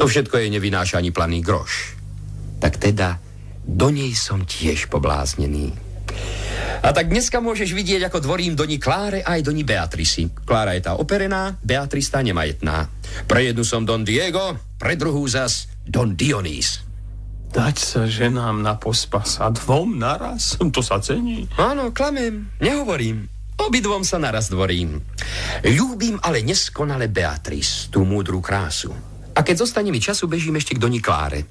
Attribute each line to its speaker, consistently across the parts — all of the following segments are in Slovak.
Speaker 1: To všetko jej nevynáša ani planý groš. Tak teda, do nej som tiež pobláznený. A tak dneska môžeš vidieť, ako dvorím doni Kláre aj doni Beatrisi. Klára je tá operená, Beatrice tá nemajetná. Pre jednu som Don Diego, pre druhú zas Don Dionís.
Speaker 2: Dať sa ženám na pospas a dvom naraz? To sa cení.
Speaker 1: Áno, klamem, nehovorím. Obidvom sa naraz dvorím. Ľúbim ale neskonale Beatrice, tú múdru krásu. A keď zostane mi času, bežím ešte k doni Kláre.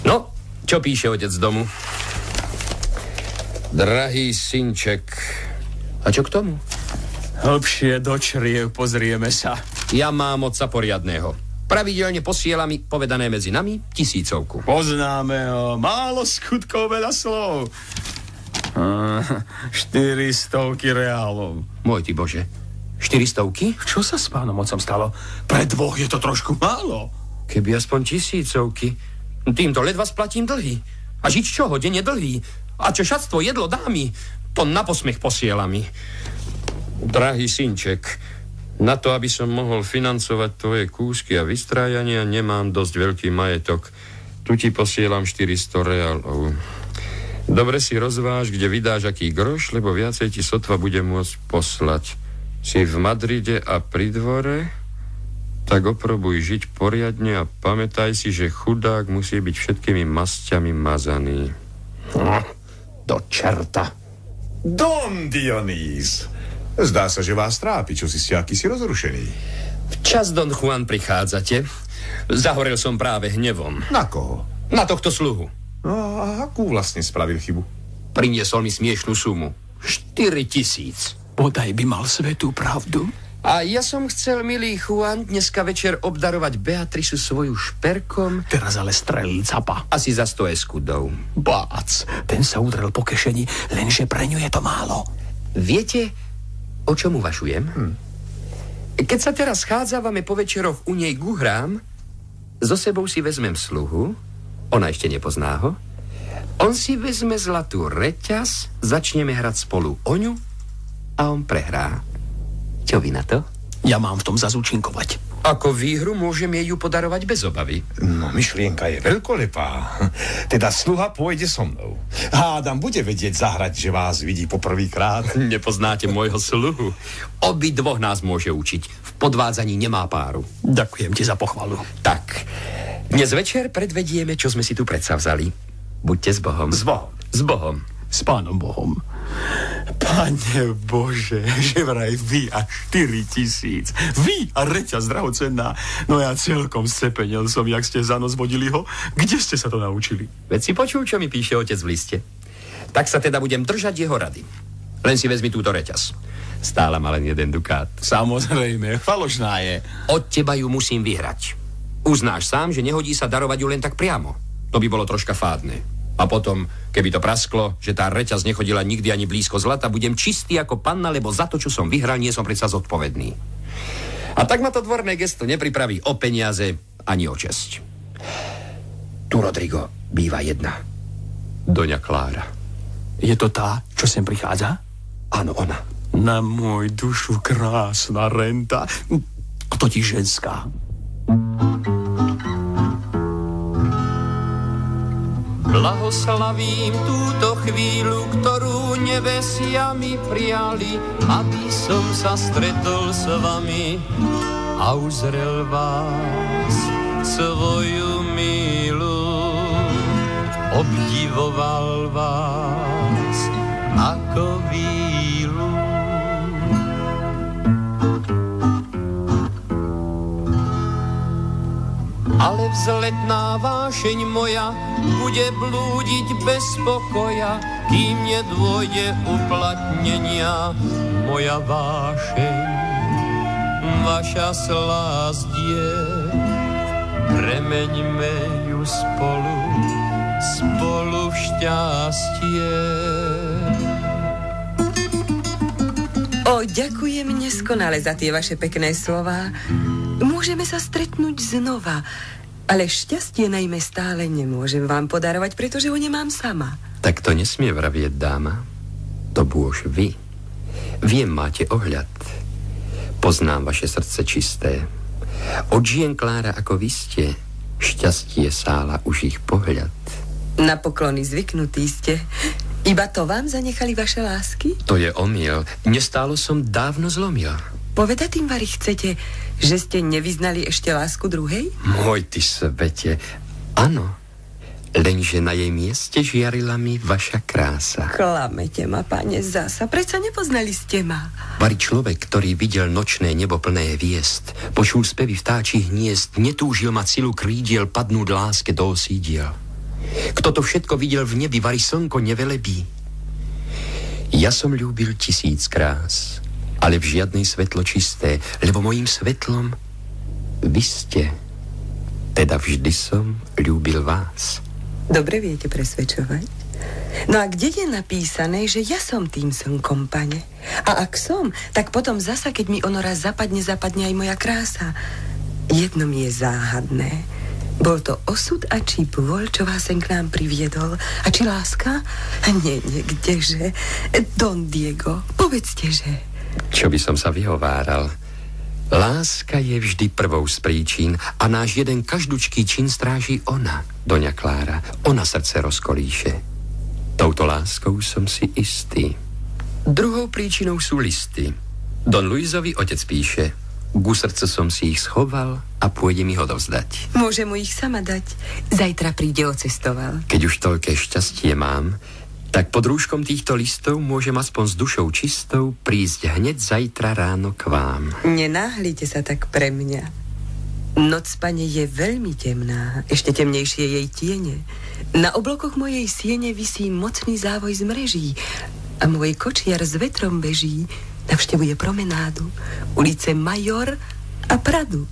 Speaker 1: No, čo píše otec z domu? Drahý synček. A čo k tomu?
Speaker 2: Hlbšie do čriev pozrieme sa.
Speaker 1: Ja mám otca poriadného. Pravidelne posiela mi, povedané medzi nami, 1000.
Speaker 2: Poznáme ho. Málo skutkov, veľa slov. 400 reálov.
Speaker 1: Môj ty Bože. 400?
Speaker 2: Čo sa s pánom otcom stalo? Pre dvoch je to trošku málo.
Speaker 1: Keby aspoň 1000. Týmto ledva splatím dlhy. A žiť čoho, denne dlhy. A čo šatstvo jedlo dámy, to na posmech posiela mi. Drahý synček, na to, aby som mohol financovať tvoje kúsky a vystrájania, nemám dosť veľký majetok. Tu ti posielam 400 reálov. Dobre si rozváž, kde vydáš aký groš, lebo viacej ti sotva bude môcť poslať. Si v Madride a pri dvore? Tak oprobuj žiť poriadne a pamätaj si, že chudák musí byť všetkými masťami mazaný.
Speaker 2: Do čerta.
Speaker 3: Don Dionís. Zdá sa, že vás trápi, čo ste akýsi rozrušený.
Speaker 1: Včas, Don Juan, prichádzate. Zahorel som práve hnevom.
Speaker 3: Na koho?
Speaker 1: Na tohto sluhu.
Speaker 3: No a akú vlastne spravil chybu?
Speaker 1: Priniesol mi smiešnú sumu. 4000.
Speaker 2: Bodaj by mal svetú pravdu.
Speaker 1: A ja som chcel, milý Juan, dneska večer obdarovať Beatrisu svoju šperkom.
Speaker 2: Teraz ale strelí capa.
Speaker 1: Asi za 100 eskudov.
Speaker 2: Bác, ten sa udrel po kešeni, lenže pre ňu je to málo.
Speaker 1: Viete, o čom uvažujem? Keď sa teraz schádzavame po večeroch u nej guhrám, so sebou si vezmem sluhu, ona ešte nepozná ho, on si vezme zlatú reťaz, začneme hrať spolu o ňu a on prehrá. Čo vy na to?
Speaker 2: Ja mám v tom zazúčinkovať.
Speaker 1: Ako výhru môžem jej ju podarovať bez obavy.
Speaker 3: No, myšlienka je veľkolepá. Teda sluha pôjde so mnou. Hádam, bude vedieť zahrať, že vás vidí poprvýkrát.
Speaker 1: Nepoznáte môjho sluhu. Obidvoch nás môže učiť. V podvádzaní nemá páru.
Speaker 2: Ďakujem ti za pochvalu.
Speaker 1: Tak, dnes večer predvedieme, čo sme si tu predsavzali. Buďte s Bohom.
Speaker 3: S Bohom.
Speaker 1: S Bohom.
Speaker 2: S pánom Bohom. Pane Bože, že vraj vy a 4000. Vy a reťaz drahocenná. No ja celkom scepenel som, jak ste za nos vodili ho. Kde ste sa to naučili?
Speaker 1: Veď si počul, čo mi píše otec v liste. Tak sa teda budem držať jeho rady. Len si vezmi túto reťaz. Stála ma len 1 dukát.
Speaker 2: Samozrejme, falošná je.
Speaker 1: Od teba ju musím vyhrať. Uznáš sám, že nehodí sa darovať ju len tak priamo. To by bolo troška fádne. A potom, keby to prasklo, že tá reťaz nechodila nikdy ani blízko zlata, budem čistý ako panna, lebo za to, čo som vyhral, nie som predsa zodpovedný. A tak ma to dvorné gesto nepripraví o peniaze ani o česť. Tu, Rodrigo, býva jedna. Doňa Klára.
Speaker 2: Je to tá, čo sem prichádza?
Speaker 1: Áno, ona.
Speaker 2: Na môj dušu krásna renta. Totiž ženská.
Speaker 1: Blahoslavím túto chvíľu, ktorú nebesia mi prijali, aby som sa stretol s vami a uzrel vás, svoju milú, obdivoval vás ako vílu. Ale vzletná vášeň moja bude blúdiť bez pokoja, kým nedôjde uplatnenia moja vášeň. Vaša slásť je, premeňme ju spolu v šťastie.
Speaker 4: Ďakujem neskonale za tie vaše pekné slová. Môžeme sa stretnúť znova, ale šťastie najmä stále nemôžem vám podarovať, pretože ho nemám sama.
Speaker 1: Tak to nesmie vravieť dáma. To bôž vy. Viem, máte ohľad. Poznám vaše srdce čisté. Od žien, Klára, ako vy ste, šťastie sála už ich pohľad.
Speaker 4: Na poklony zvyknutí ste. Iba to vám zanechali vaše lásky?
Speaker 1: To je omyl. Nestálo som dávno zlomil.
Speaker 4: Povedať tým, Vary, chcete, že ste nevyznali ešte lásku druhej?
Speaker 1: Môj ty svete, áno. Lenže na jej mieste žiarila mi vaša krása.
Speaker 4: Klamete ma, pane, zasa. Prečo nepoznali ste ma?
Speaker 1: Vary, človek, ktorý videl nočné nebo plné hviezd, počul spevy vtáčich hniezd, netúžil mať silu krídiel padnúť láske do osídiel. Kto to všetko videl v nebi, Vary, slnko nevelebí. Ja som ľúbil 1000 krás, ale v žiadnej svetlo čisté, lebo mojím svetlom vy ste. Teda vždy som ľúbil vás.
Speaker 4: Dobre viete presvedčovať. No a kde je napísané, že ja som tým slnkom, pane? A ak som, tak potom zasa, keď mi ono raz zapadne aj moja krása. Jedno mi je záhadné. Bol to osud a či pôl, čo vás sem k nám priviedol? A či láska? Nie, kdeže? Don Diego, povedzte, že...
Speaker 1: Čo by som sa vyhováral? Láska je vždy prvou z príčin a náš jeden každučký čin stráži ona, doňa Klára. Ona srdce rozkolíše. Touto láskou som si istý. Druhou príčinou sú listy. Don Luizovi otec píše: ku srdcu som si ich schoval a pôjde mi ho dovzdať.
Speaker 4: Môže mu ich sama dať. Zajtra príde, ocestoval.
Speaker 1: Keď už toľké šťastie mám, tak pod rúškom týchto listov môžem aspoň s dušou čistou prísť hneď zajtra ráno k vám.
Speaker 4: Nenáhlite sa tak pre mňa. Noc, pane, je veľmi temná. Ešte temnejšie jej tiene. Na oblokoch mojej siene visí mocný závoj z mreží a môj kočiar s vetrom beží. Navštevuje promenádu, ulice Major a Pradu.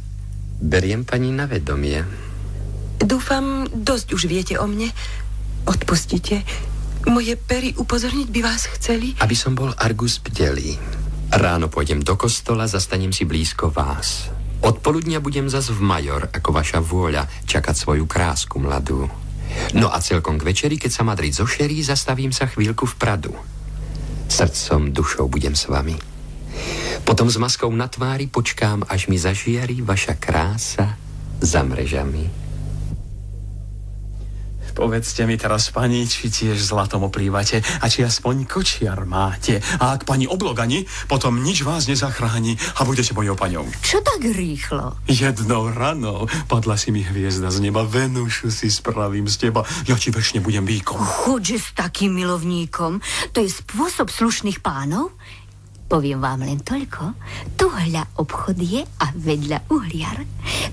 Speaker 1: Beriem pani na vedomie.
Speaker 4: Dúfam, dosť už viete o mne. Odpustite. Moje pery upozorniť by vás chceli?
Speaker 1: Aby som bol Argus bdelý. Ráno pôjdem do kostola, zastanem si blízko vás. Od poludnia budem zas v Major, ako vaša vôľa, čakať svoju krásku mladú. No a celkom k večeri, keď sa Madrid zošerí, zastavím sa chvíľku v Pradu. Srdcom, dušou budem s vami. Potom s maskou na tvári počkám, až mi zažiarí vaša krása za mrežami.
Speaker 2: Povedzte mi teraz, pani, či tiež zlatom oplývate a či aspoň kočiar máte. A ak pani oblogani, potom nič vás nezachráni a budete mojou paňou.
Speaker 5: Čo tak rýchlo?
Speaker 2: Jednou ranou padla si mi hviezda z neba, Venušu si spravím z teba, ja ti večne budem býkom.
Speaker 5: Chudže s takým milovníkom, to je spôsob slušných pánov? Poviem vám len toľko, tuhľa obchod je a vedľa uhliar.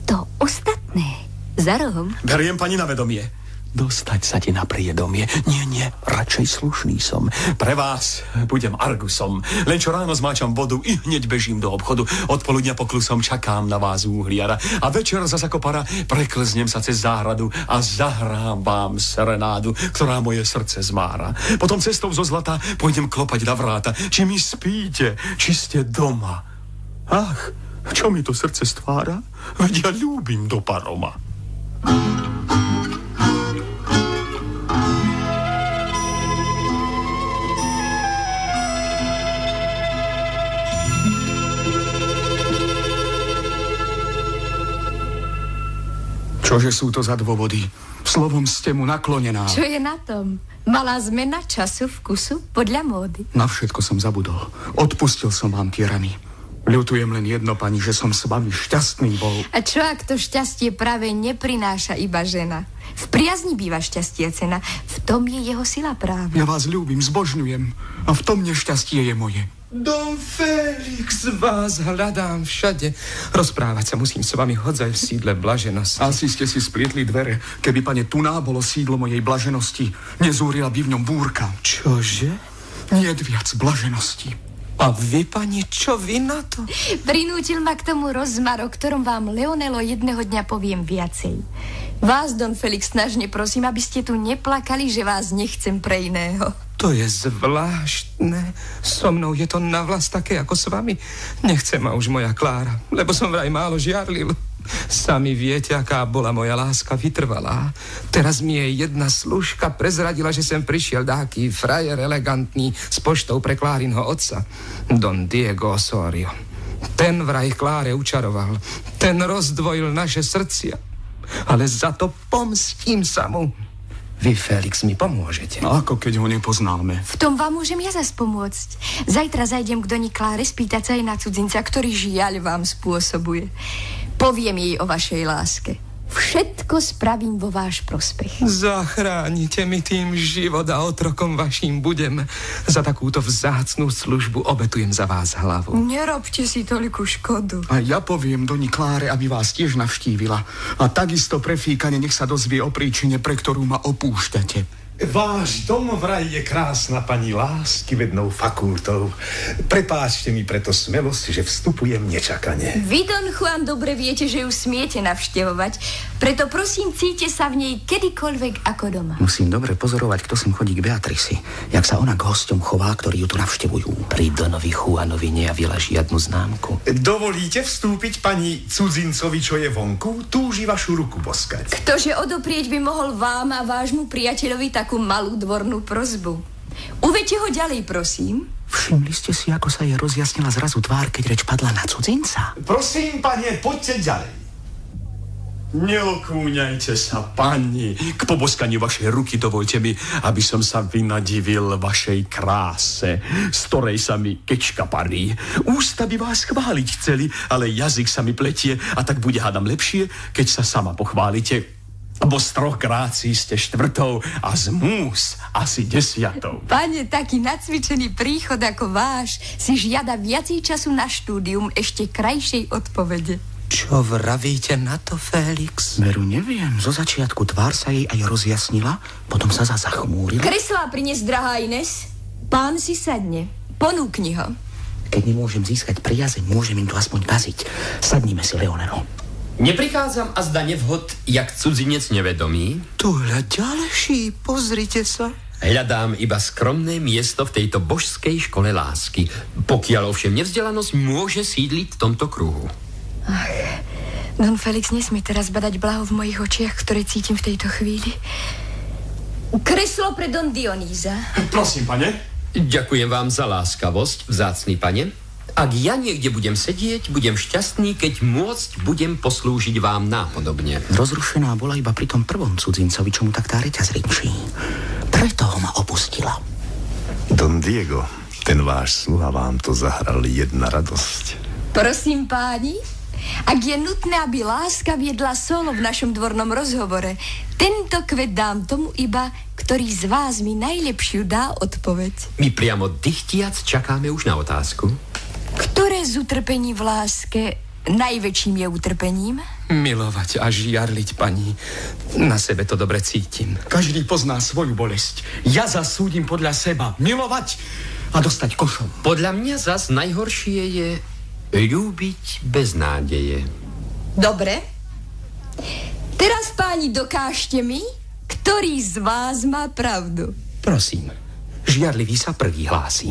Speaker 5: To ostatné za rohom.
Speaker 2: Beriem pani na vedomie. Dostať sa ti na priedomie. Nie, radšej slušný som. Pre vás budem Argusom. Len čo ráno zmáčam vodu i hneď bežím do obchodu. Odpoludňa poklusom čakám na vás uhliara. A večer za zakopara preklznem sa cez záhradu a zahrám vám serenádu, ktorá moje srdce zmára. Potom cestou zo zlata pôjdem klopať na vráta. Či mi spíte, či ste doma. Ach, čo mi to srdce stvára? Veď ja ľúbim do paroma. Čože sú to za dôvody? Slovom ste mu naklonená.
Speaker 5: Čo je na tom? Malá zmena času, vkusu, podľa módy.
Speaker 2: Na všetko som zabudol. Odpustil som vám tie rany. Ľutujem len jedno, pani, že som s vami šťastný bol.
Speaker 5: A čo ak to šťastie práve neprináša iba žena? V priazni býva šťastie cena. V tom je jeho sila práve.
Speaker 2: Ja vás ľúbim, zbožňujem. A v tom nešťastie je moje.
Speaker 6: Don Felix, vás hľadám všade. Rozprávať sa musím s vami hodzaj v sídle blaženosti.
Speaker 2: Asi ste si splietli dvere. Keby, pane, tuná bolo sídlo mojej blaženosti, nezúrila by v ňom búrka.
Speaker 6: Čože?
Speaker 2: Niet viac blaženosti.
Speaker 6: A vy, pani, čo vy na to?
Speaker 5: Prinútil ma k tomu rozmar, o ktorom vám Leonelo jedného dňa poviem viacej. Vás, Don Felix, snažne prosím, aby ste tu neplakali, že vás nechcem pre iného.
Speaker 6: To je zvláštne. So mnou je to navlas také ako s vami. Nechce ma už moja Klára, lebo som vraj málo žiarlil. Sami viete, aká bola moja láska vytrvalá. Teraz mi je jedna služka prezradila, že sem prišiel dáky frajer elegantný s poštou pre Klárinho otca, Don Diego Osorio. Ten vraj Kláre učaroval. Ten rozdvojil naše srdcia. Ale za to pomstím sa mu. Vy, Felix, mi pomôžete.
Speaker 2: No ako keď ho nepoznáme?
Speaker 7: V tom vám môžem ja zas pomôcť. Zajtra zajdem k Doni Kláre spýtať sa aj na cudzinca, ktorý žiaľ vám spôsobuje. Poviem jej o vašej láske. Všetko spravím vo váš prospech.
Speaker 6: Zachránite mi tým život a otrokom vaším budem. Za takúto vzácnú službu obetujem za vás hlavu.
Speaker 7: Nerobte si toľkú škodu.
Speaker 2: A ja poviem Doni Kláre, aby vás tiež navštívila. A takisto prefíkane nech sa dozvie o príčine, pre ktorú ma opúšťate.
Speaker 3: Váš dom vraj je krásna pani lásky vednou fakultou. Prepáčte mi preto smelosť, že vstupujem nečakane.
Speaker 7: Vy, Don Juan, dobre viete, že ju smiete navštevovať. Preto prosím, cíte sa v nej kedykoľvek ako doma.
Speaker 8: Musím dobre pozorovať, kto sem chodí k Beatrisi. Jak sa ona k hosťom chová, ktorí ju tu navštevujú. Pri Donovi Juanovi nejavila žiadnu známku.
Speaker 3: Dovolíte vstúpiť pani cudzincovi, čo je vonku? Túži vašu ruku boskať.
Speaker 7: Ktože odoprieť by mohol vám a vášmu priateľovi takú malú dvornú prosbu. Uvedte ho ďalej, prosím.
Speaker 8: Všimli ste si, ako sa jej rozjasnila zrazu tvár, keď reč padla na cudzinca?
Speaker 3: Prosím, pane, poďte ďalej.
Speaker 2: Neokúňajte sa, pani. K poboskaniu vašej ruky dovoľte mi, aby som sa vynadivil vašej kráse, z ktorej sa mi kečka parí. Ústa by vás chváliť chceli, ale jazyk sa mi pletie a tak bude, hádam, lepšie, keď sa sama pochválite. Bo z 3 grácií ste 4. a z mús asi 10.
Speaker 7: Pane, taký nacvičený príchod ako váš si žiada viacej času na štúdium ešte krajšej odpovede.
Speaker 6: Čo vravíte na to, Felix?
Speaker 8: Veru, neviem. Zo začiatku tvár sa jej aj rozjasnila, potom sa zachmúrila.
Speaker 7: Kreslá priniesť, drahá Ines. Pán si sadne. Ponúkni ho.
Speaker 8: Keď nemôžem získať priazeň, môžem im to aspoň kaziť. Sadnime si, Leonero.
Speaker 1: Neprichádzam a zda nevhod, jak cudzinec nevedomý.
Speaker 6: Tuhle ďalší, pozrite sa.
Speaker 1: Hľadám iba skromné miesto v tejto božskej škole lásky. Pokiaľ ovšem nevzdelanosť môže sídliť v tomto kruhu.
Speaker 7: Ach, Don Felix nesmie teraz badať blaho v mojich očiach, ktoré cítim v tejto chvíli. Kreslo pre Don Dionýza.
Speaker 2: Prosím, pane.
Speaker 1: Ďakujem vám za láskavosť, vzácny pane. Ak ja niekde budem sedieť, budem šťastný, keď môcť budem poslúžiť vám nápodobne.
Speaker 8: Rozrušená bola iba pri tom prvom cudzincovi, čo mu tak tá reťaz rinčí. Preto ho ma opustila.
Speaker 3: Don Diego, ten váš sluha vám to zahral jedna radosť.
Speaker 7: Prosím, páni, ak je nutné, aby láska viedla solo v našom dvornom rozhovore, tento kvet dám tomu iba, ktorý z vás mi najlepšiu dá odpoveď.
Speaker 1: My priamo dychtiac čakáme už na otázku.
Speaker 7: Ktoré z utrpení v láske najväčším je utrpením?
Speaker 6: Milovať a žiarliť, pani. Na sebe to dobre cítim.
Speaker 2: Každý pozná svoju bolesť. Ja zasúdim podľa seba milovať a dostať košom.
Speaker 1: Podľa mňa zas najhoršie je ľúbiť bez nádeje.
Speaker 7: Dobre. Teraz, páni, dokážte mi, ktorý z vás má pravdu.
Speaker 6: Prosím, žiarlivý sa prvý hlási.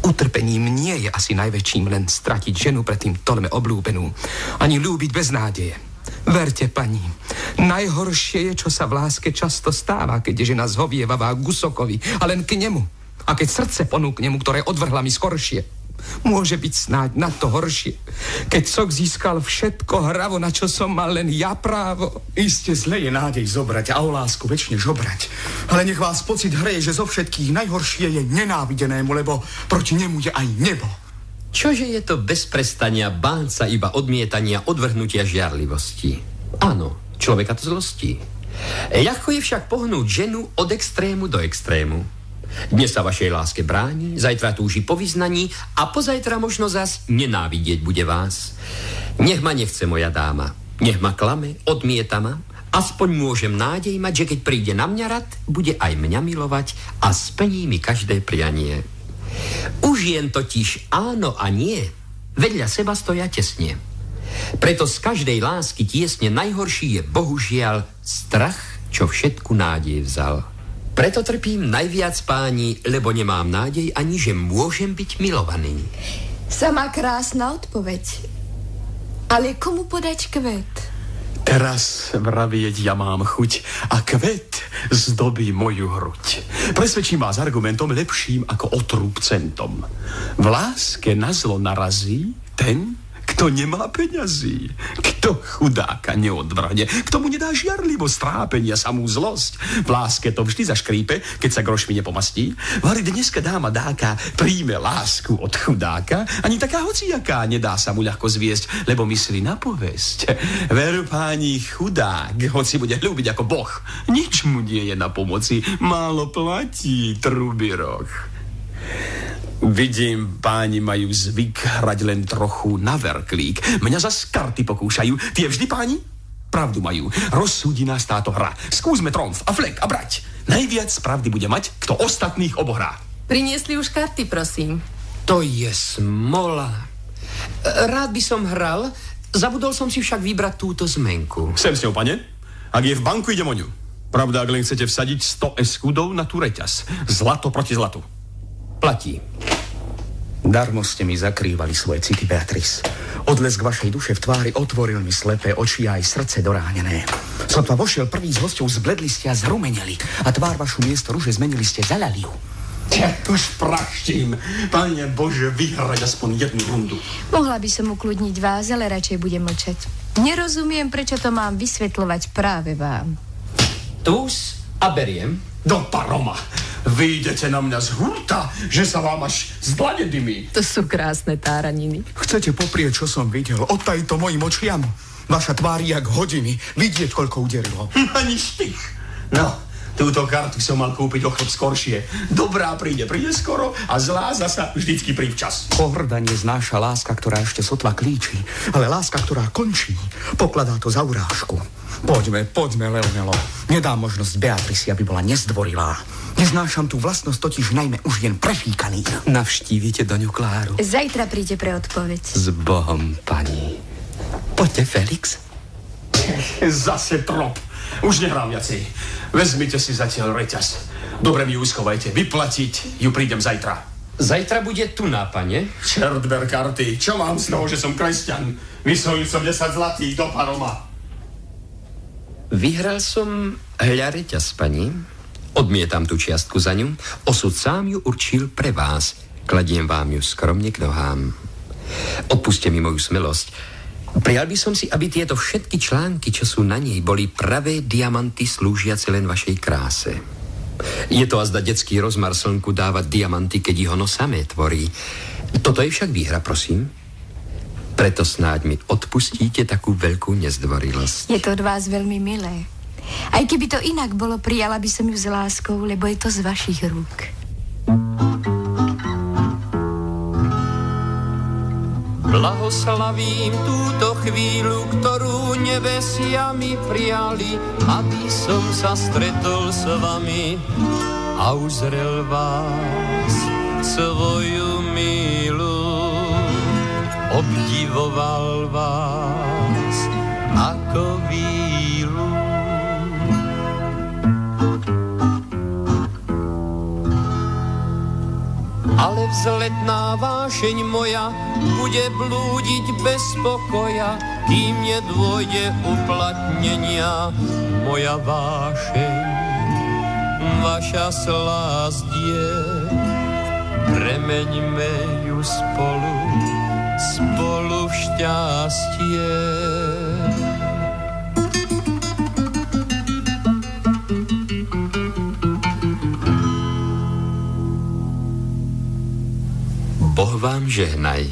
Speaker 6: Utrpením nie je asi najväčším len stratiť ženu predtým toľme obľúbenú, ani ľúbiť bez nádeje. Verte, pani, najhoršie je, čo sa v láske často stáva, keď je žena zhovievavá gusokovi a len k nemu. A keď srdce ponúkne mu, ktoré odvrhla mi skoršie, môže byť snáď na to horšie. Keď sok získal všetko hravo, na čo som mal len ja právo.
Speaker 2: Iste zle je nádej zobrať a o lásku večne žobrať. Ale nech vás pocit hreje, že zo všetkých najhoršie je nenávidenému, lebo proti nemu je aj nebo.
Speaker 1: Čože je to bez prestania bánca iba odmietania, odvrhnutia žiarlivosti? Áno, človeka to zlostí. Ľahko je však pohnúť ženu od extrému do extrému. Dnes sa vašej láske bráni, zajtra túži po vyznaní a pozajtra možno zas nenávidieť bude vás. Nech ma nechce moja dáma, nech ma klame, odmieta ma, aspoň môžem nádej mať, že keď príde na mňa rad, bude aj mňa milovať a splní mi každé prianie. Už jen totiž áno a nie, vedľa seba stoja tesne. Preto z každej lásky tiesne najhorší je bohužiaľ strach, čo všetku nádej vzal. Preto trpím najviac, páni, lebo nemám nádej ani, že môžem byť milovaný.
Speaker 7: Sama krásna odpoveď. Ale komu podať kvet?
Speaker 2: Teraz vravieť ja mám chuť a kvet zdobí moju hruď. Presvedčím vás argumentom lepším ako otrúb centom. V láske na zlo narazí, Ten, kto nemá peňazí, kto chudáka neodvrhne, kto mu nedá žiarlivosť, trápenia, samú zlosť. V láske to vždy zaškrípe, keď sa grošmi nepomastí. Vari dneska dáma dáka príjme lásku od chudáka, ani taká hociaká nedá sa mu ľahko zviesť, lebo myslí na povesť. Veru páni, chudák, hoci bude ľúbiť ako boh, nič mu nie je na pomoci, málo platí truby roh. Vidím, páni majú zvyk hrať len trochu na verklík. Mňa zas karty pokúšajú. Tie vždy, páni, pravdu majú. Rozsúdi nás táto hra. Skúsme tromf a flek a brať. Najviac pravdy bude mať, kto ostatných obohrá.
Speaker 9: Priniesli už karty, prosím.
Speaker 1: To je smola. Rád by som hral, zabudol som si však vybrať túto zmenku.
Speaker 2: Sem s ňou, pane. Ak je v banku, idem o ňu. Pravda, ak len chcete vsadiť 100 eskudov na tú reťaz. Zlato proti zlatu.
Speaker 1: Platí.
Speaker 8: Darmo ste mi zakrývali svoje city, Beatrice. Odlesk vašej duše v tvári otvoril mi slepé oči a aj srdce doránené. Sotva vošiel prvý z hosťov, zbledli ste a zrumeneli a tvár vašu miesto ruže zmenili ste za ľaliu.
Speaker 2: Už praštím. Pane Bože, vyhrať aspoň jednu rundu.
Speaker 7: Mohla by som ukludniť vás, ale radšej budem mlčať. Nerozumiem, prečo to mám vysvetľovať práve vám.
Speaker 1: Tus a beriem.
Speaker 2: Do paroma. Vy idete na mňa z hurta, že sa vám až z dlane dymí.
Speaker 9: To sú krásne táraniny.
Speaker 8: Chcete poprieť, čo som videl? Odtaj to mojim očiam. Vaša tvár jak hodiny. Vidieť, koľko uderilo.
Speaker 2: Ani štych. No, túto kartu som mal kúpiť o chlop skoršie. Dobrá príde skoro a zlá zasa vždycky privčas.
Speaker 8: Pohrdanie znáša láska, ktorá ešte sotva klíči, ale láska, ktorá končí, pokladá to za urážku. Poďme, Leonelo. Nedám možnosť Beatrici, aby bola nezdvorilá. Neznášam tú vlastnosť totiž najmä už jen prefíkaný.
Speaker 1: Navštívite doňu Kláru?
Speaker 7: Zajtra príde pre odpoveď.
Speaker 1: S Bohom, pani. Poďte, Felix.
Speaker 2: Zase trop. Už nehrám viacej. Vezmite si zatiaľ reťaz. Dobre mi ju uschovajte. Vyplatiť ju prídem zajtra.
Speaker 1: Zajtra bude tu na, pane.
Speaker 2: Čert ber karty. Čo mám z toho, že som kresťan? Vysolil som 10 zlatých do paroma.
Speaker 1: Vyhral som reťaz, pani. Odmietam tú čiastku za ňu. Osud sám ju určil pre vás. Kladiem vám ju skromne k nohám. Odpuste mi moju smelosť. Prijal by som si, aby tieto všetky články, čo sú na nej, boli pravé diamanty slúžiace len vašej kráse. Je to azda detský rozmar slnku dávať diamanty, keď ich ono samé tvorí. Toto je však výhra, prosím. Preto snáď mi odpustíte takú veľkú nezdvorilosť.
Speaker 7: Je to od vás veľmi milé. Aj keby to inak bolo, prijala by som ju s láskou, lebo je to z vašich rúk.
Speaker 1: Blahoslavím túto chvíľu, ktorú nebesia mi prijali, aby som sa stretol s vami a uzrel vás, svoju milú. Obdivoval vás ako vílu. Ale vzletná vášeň moja bude blúdiť bez pokoja, kým nedôjde uplatnenia moja vášeň. Vaša slásť je, premeňme ju spolu v šťastie. Boh vám žehnaj.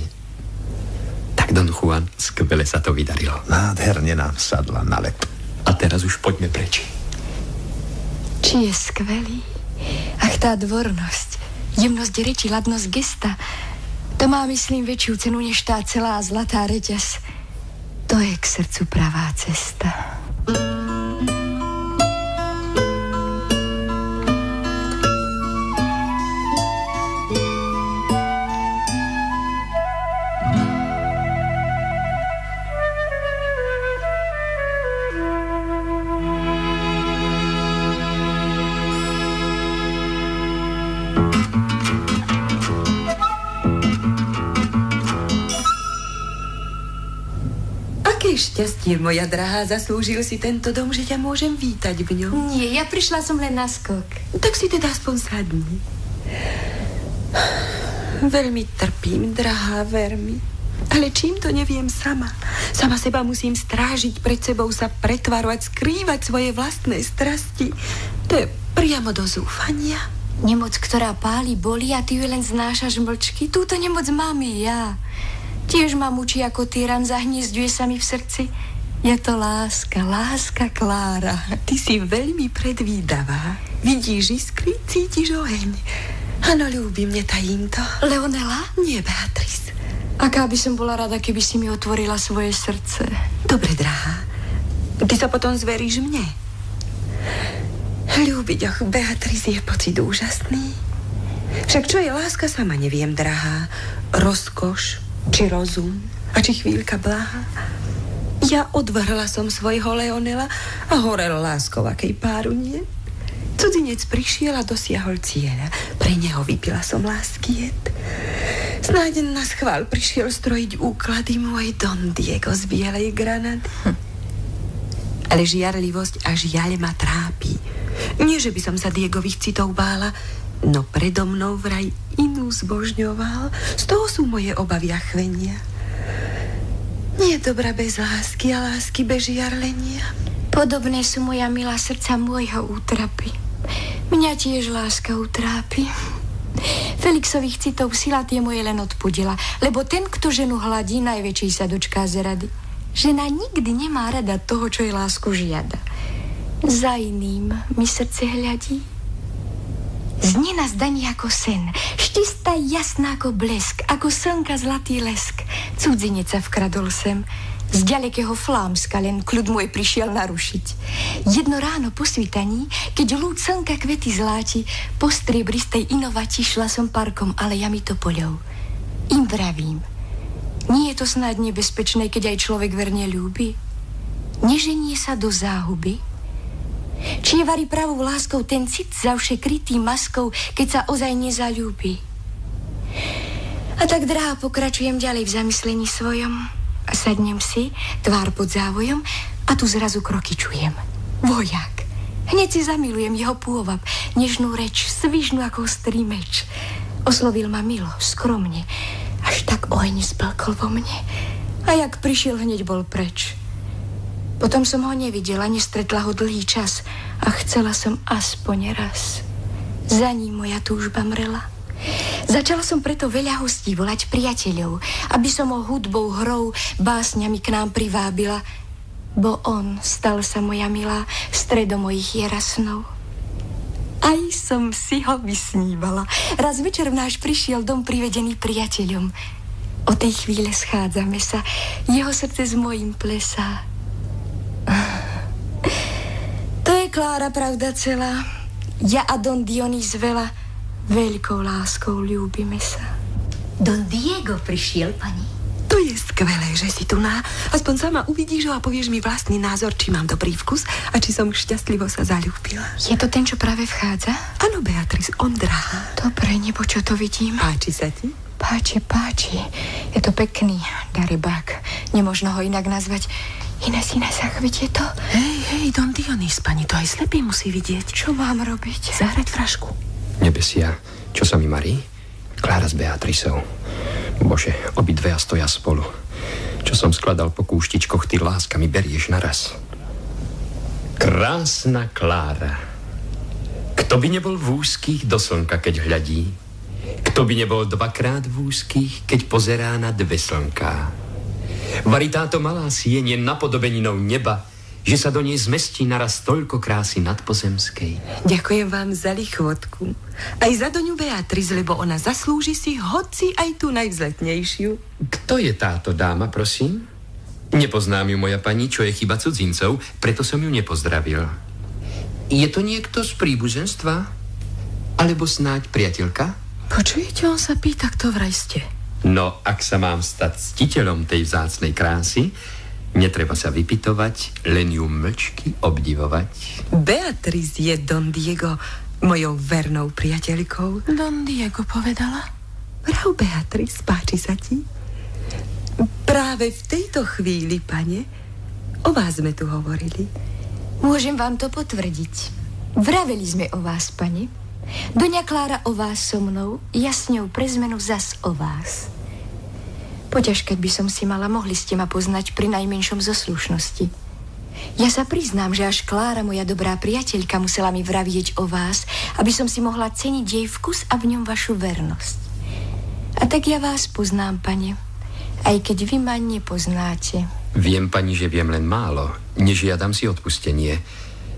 Speaker 1: Tak, Don Juan, skvele sa to vydarilo.
Speaker 3: Nádherne nám sadla na lep.
Speaker 1: A teraz už poďme preč.
Speaker 7: Či je skvelý? Ach, tá dvornosť, jemnosť reči, ladnosť gesta. To má, myslím, väčšiu cenu než tá celá zlatá reťaz. To je k srdcu pravá cesta.
Speaker 4: Šťastie, moja drahá, zaslúžil si tento dom, že ťa môžem vítať v ňom.
Speaker 7: Nie, ja prišla som len na skok.
Speaker 4: Tak si teda aspoň sadni. Veľmi trpím, drahá, ver mi. Ale čím to neviem sama. Sama seba musím strážiť, pred sebou sa pretvarovať, skrývať svoje vlastné strasti. To je priamo do zúfania.
Speaker 7: Nemoc, ktorá páli, bolí a ty ju len znášaš mlčky. Túto nemoc mám i ja. Tiež ma mučí ako tyran, zahniezduje sa mi v srdci. Je to láska, láska, Klára.
Speaker 4: Ty si veľmi predvídavá. Vidíš iskry, cítiš oheň. Áno, ľúbi, mne tajím to.
Speaker 7: Leonela?
Speaker 4: Nie, Beatrice.
Speaker 7: Aká by som bola rada, keby si mi otvorila svoje srdce.
Speaker 4: Dobre, drahá. Ty sa potom zveríš mne. Ľúbiť, Beatrice, je pocit úžasný. Však čo je láska, sama neviem, drahá. Rozkoš, či rozum, a či chvíľka bláha. Ja odvrhla som svojho Leonela a horel láskou, akej páru nie. Cudzinec prišiel a dosiahol cieľa. Pre neho vypila som lásky jed. Snáď na schvál prišiel strojiť úklady môj Don Diego z bielej Granady. Ale žiarlivosť a žiaľ ma trápi. Nie, že by som sa Diegových citov bála, no predo mnou vraj inú zbožňoval. Z toho sú moje obavy a chvenia. Nie je dobrá bez lásky a lásky bez žiarlenia.
Speaker 7: Podobné sú, moja milá, srdca môjho útrapy. Mňa tiež láska utrápi. Felixových citov sila tie moje len odpudila, lebo ten, kto ženu hladí, najväčší sa dočká zrady. Žena nikdy nemá rada toho, čo jej lásku žiada. Za iným mi srdce hľadí. Znie na zdaní ako sen, štistá jasná ako blesk, ako slnka zlatý lesk. Cudzinec sa vkradol sem, z ďalekého Flámska, len kľud môj prišiel narušiť. Jedno ráno po svitaní, keď lúč slnka kvety zláti, po striebristej inovati šla som parkom alejami topoľov. Im vravím, nie je to snáď nebezpečné, keď aj človek verne ľúbi? Neženie sa do záhuby? Či je vari pravou láskou ten cit zavše krytý maskou, keď sa ozaj nezaľúbi? A tak, drahá, pokračujem ďalej v zamyslení svojom. A sadnem si, tvár pod závojom, a tu zrazu kroky čujem. Vojak. Hneď si zamilujem jeho pôvab, nežnú reč, svižnú ako ostrý meč. Oslovil ma milo, skromne, až tak oheň zblkol vo mne. A jak prišiel, hneď bol preč. Potom som ho nevidela, nestretla ho dlhý čas a chcela som aspoň raz. Za ním moja túžba mrela. Začala som preto veľa hostí volať priateľov, aby som ho hudbou, hrou, básňami k nám privábila, bo on stal sa, moja milá, stredom mojich jarasnov. Aj som si ho vysnívala. Raz večer v náš prišiel dom privedený priateľom. O tej chvíle schádzame sa, jeho srdce s mojím plesá. To je, Klára, pravda celá. Ja a Don Dionís veľa veľkou láskou ľúbime sa.
Speaker 5: Don Diego prišiel, pani.
Speaker 4: To je skvelé, že si tu na. Aspoň sama uvidíš ho a povieš mi vlastný názor, či mám dobrý vkus a či som šťastlivo sa zaľúbila.
Speaker 7: Je to ten, čo práve vchádza?
Speaker 4: Áno, Beatrice, on, drahá.
Speaker 7: Dobre, nebo čo to vidím?
Speaker 4: Páči sa ti?
Speaker 7: Páči. Je to pekný darebák. Nemožno ho inak nazvať. Ines, ach, vidie to?
Speaker 4: Hej, Don Dionís, pani, to aj slepý musí vidieť.
Speaker 7: Čo mám robiť?
Speaker 4: Zahrať frašku.
Speaker 1: Nebesia, čo sa mi marí? Klára s Beatrisou. Bože, obidve stoja spolu. Čo som skladal po kúštičkoch, ty, láska, mi berieš naraz. Krásna Klára. Kto by nebol v úzkých do slnka, keď hľadí? Kto by nebol dvakrát v úzkých, keď pozerá na dve slnká? Vari táto malá sieň je napodobeninou neba, že sa do nej zmestí naraz toľko krásy nadpozemskej.
Speaker 4: Ďakujem vám za lichvotku. Aj za doňu Beatrice, lebo ona zaslúži si hoci aj tú najvzletnejšiu.
Speaker 1: Kto je táto dáma, prosím? Nepoznám ju, moja pani, čo je chyba cudzincov, preto som ju nepozdravil. Je to niekto z príbuzenstva? Alebo snáď priateľka?
Speaker 4: Počujete, on sa pýta, kto vraj ste.
Speaker 1: No, ak sa mám stať ctiteľom tej vzácnej krásy, netreba sa vypytovať, len ju mlčky obdivovať.
Speaker 4: Beatrice je Don Diego mojou vernou priateľkou.
Speaker 9: Don Diego povedala?
Speaker 4: Prav, Beatrice, páči sa ti? Práve v tejto chvíli, pane, o vás sme tu hovorili.
Speaker 7: Môžem vám to potvrdiť. Vraveli sme o vás, pane. Doňa Klára o vás so mnou, ja s ňou pre zmenu zas o vás. Poťažkať by som si mala, mohli ste ma poznať pri najmenšom zo slušnosti. Ja sa priznám, že až Klára, moja dobrá priateľka, musela mi vravieť o vás, aby som si mohla ceniť jej vkus a v ňom vašu vernosť. A tak ja vás poznám, pane, aj keď vy ma nepoznáte.
Speaker 1: Viem, pani, že viem len málo. Nežiadam si odpustenie.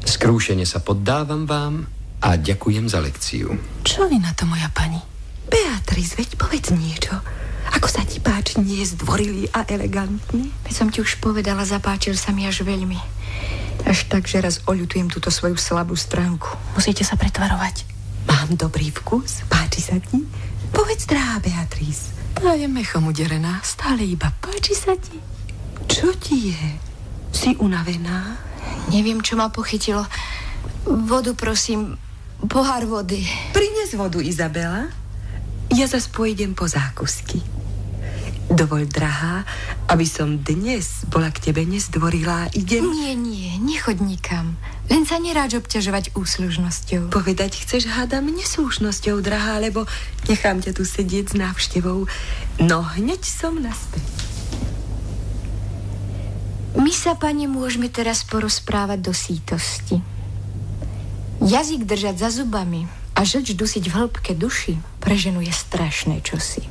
Speaker 1: Skrúšene sa poddávam vám a ďakujem za lekciu.
Speaker 4: Čo vy na to, moja pani? Beatrice, veď povedz niečo. Ako sa ti páči, nie je zdvorilý a elegantný?
Speaker 7: Veď som ti už povedala, zapáčil sa mi až veľmi. Až tak, že raz oľutujem túto svoju slabú stránku.
Speaker 4: Musíte sa pretvarovať. Mám dobrý vkus, páči sa ti? Povedz, drahá Beatrice.
Speaker 9: Tá je mechom uderená, stále iba páči sa ti.
Speaker 4: Čo ti je? Si unavená?
Speaker 7: Neviem, čo ma pochytilo. Vodu, prosím, pohár vody.
Speaker 4: Prines vodu, Izabela. Ja zas pôjdem po zákusky. Dovoľ, drahá, aby som dnes bola k tebe nezdvorilá. Idem...
Speaker 7: Nie, nechoď nikam. Len sa neráč obťažovať úslužnosťou.
Speaker 4: Povedať chceš, hádam, neslušnosťou, drahá, lebo nechám ťa tu sedieť s návštevou. No, hneď som naspäť.
Speaker 7: My sa, pane, môžeme teraz porozprávať do sítosti. Jazyk držať za zubami a žlč dusiť v hĺbke duši pre ženu je strašné čosi.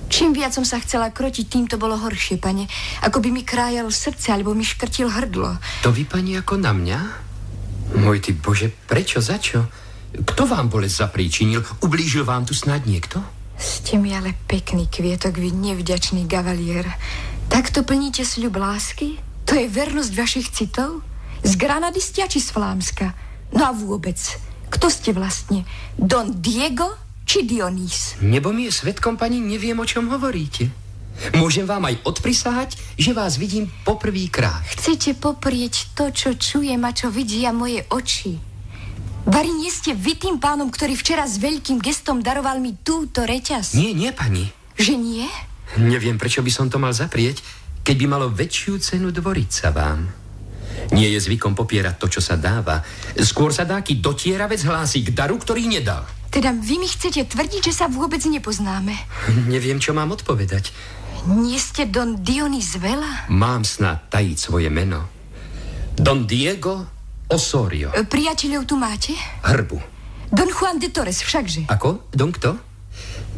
Speaker 7: Čím viac som sa chcela krotiť, tým to bolo horšie, pane. Ako by mi krájal srdce, alebo mi škrtil hrdlo.
Speaker 1: To vy, pani, ako na mňa? Môj ty Bože, prečo, za čo? Kto vám bolesť zapríčinil? Ublížil vám tu snáď niekto?
Speaker 7: Ste mi ale pekný kvietok, vy nevďačný gavalier. Takto plníte sľub lásky? To je vernosť vašich citov? Z Granady ste či z Flámska? No a vôbec, kto ste vlastne? Don Diego či Dionís?
Speaker 1: Nebo mi je svedkom, pani, neviem, o čom hovoríte. Môžem vám aj odprisahať, že vás vidím poprvýkrát.
Speaker 7: Chcete poprieť to, čo čujem a čo vidia moje oči? Vari, nie ste vy tým pánom, ktorý včera s veľkým gestom daroval mi túto reťaz?
Speaker 1: Nie, pani.
Speaker 7: Že nie?
Speaker 1: Neviem, prečo by som to mal zaprieť, keď by malo väčšiu cenu dvoriť sa vám. Nie je zvykom popierať to, čo sa dáva. Skôr sa dáky dotieravec hlási k daru, ktorý nedal.
Speaker 7: Teda vy mi chcete tvrdiť, že sa vôbec nepoznáme?
Speaker 1: Neviem, čo mám odpovedať.
Speaker 7: Nie ste Don Dionís Vela?
Speaker 1: Mám snad tajiť svoje meno. Don Diego Osorio.
Speaker 7: Priateľov tu máte?
Speaker 1: Hrbu.
Speaker 7: Don Juan de Torres, všakže.
Speaker 1: Ako? Don kto?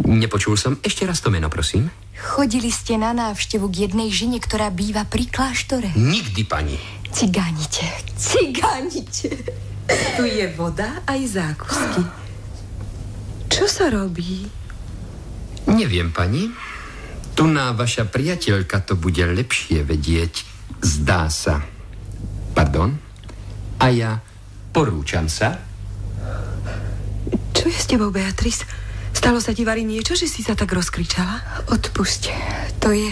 Speaker 1: Nepočul som. Ešte raz to meno, prosím.
Speaker 7: Chodili ste na návštevu k jednej žene, ktorá býva pri kláštore?
Speaker 1: Nikdy, pani.
Speaker 7: Cigánite.
Speaker 4: Tu je voda aj zákusky. Čo sa robí?
Speaker 1: Neviem, pani. Tuná vaša priateľka to bude lepšie vedieť. Zdá sa. Pardon? A ja porúčam sa.
Speaker 4: Čo je s tebou, Beatrice? Stalo sa ti, Vari, niečo, že si sa tak rozkričala?
Speaker 7: Odpusť. To je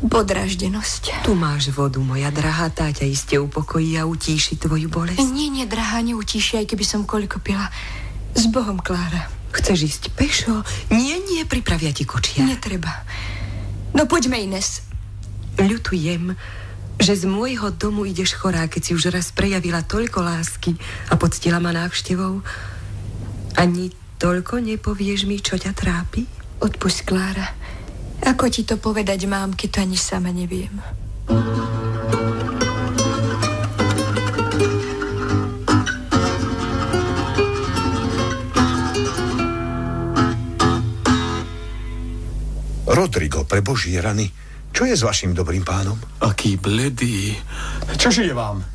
Speaker 7: podráždenosť.
Speaker 4: Tu máš vodu, moja drahá, tá ťa iste upokojí a utíši tvoju bolesť.
Speaker 7: Nie, drahá, neutíši, aj keby som koľko pila. S Bohom, Klára.
Speaker 4: Chceš ísť pešo? Nie, pripravia ti kočia.
Speaker 7: Netreba. No poďme, Ines.
Speaker 4: Ľutujem, že z môjho domu ideš chorá, keď si už raz prejavila toľko lásky a poctila ma návštevou. Ani toľko nepovieš mi, čo ťa trápi?
Speaker 7: Odpusť, Klára. Ako ti to povedať mám, keď to ani sama neviem?
Speaker 3: Rodrigo, pre Božie rany, čo je s vašim dobrým pánom?
Speaker 2: Aký bledý. Čože je vám?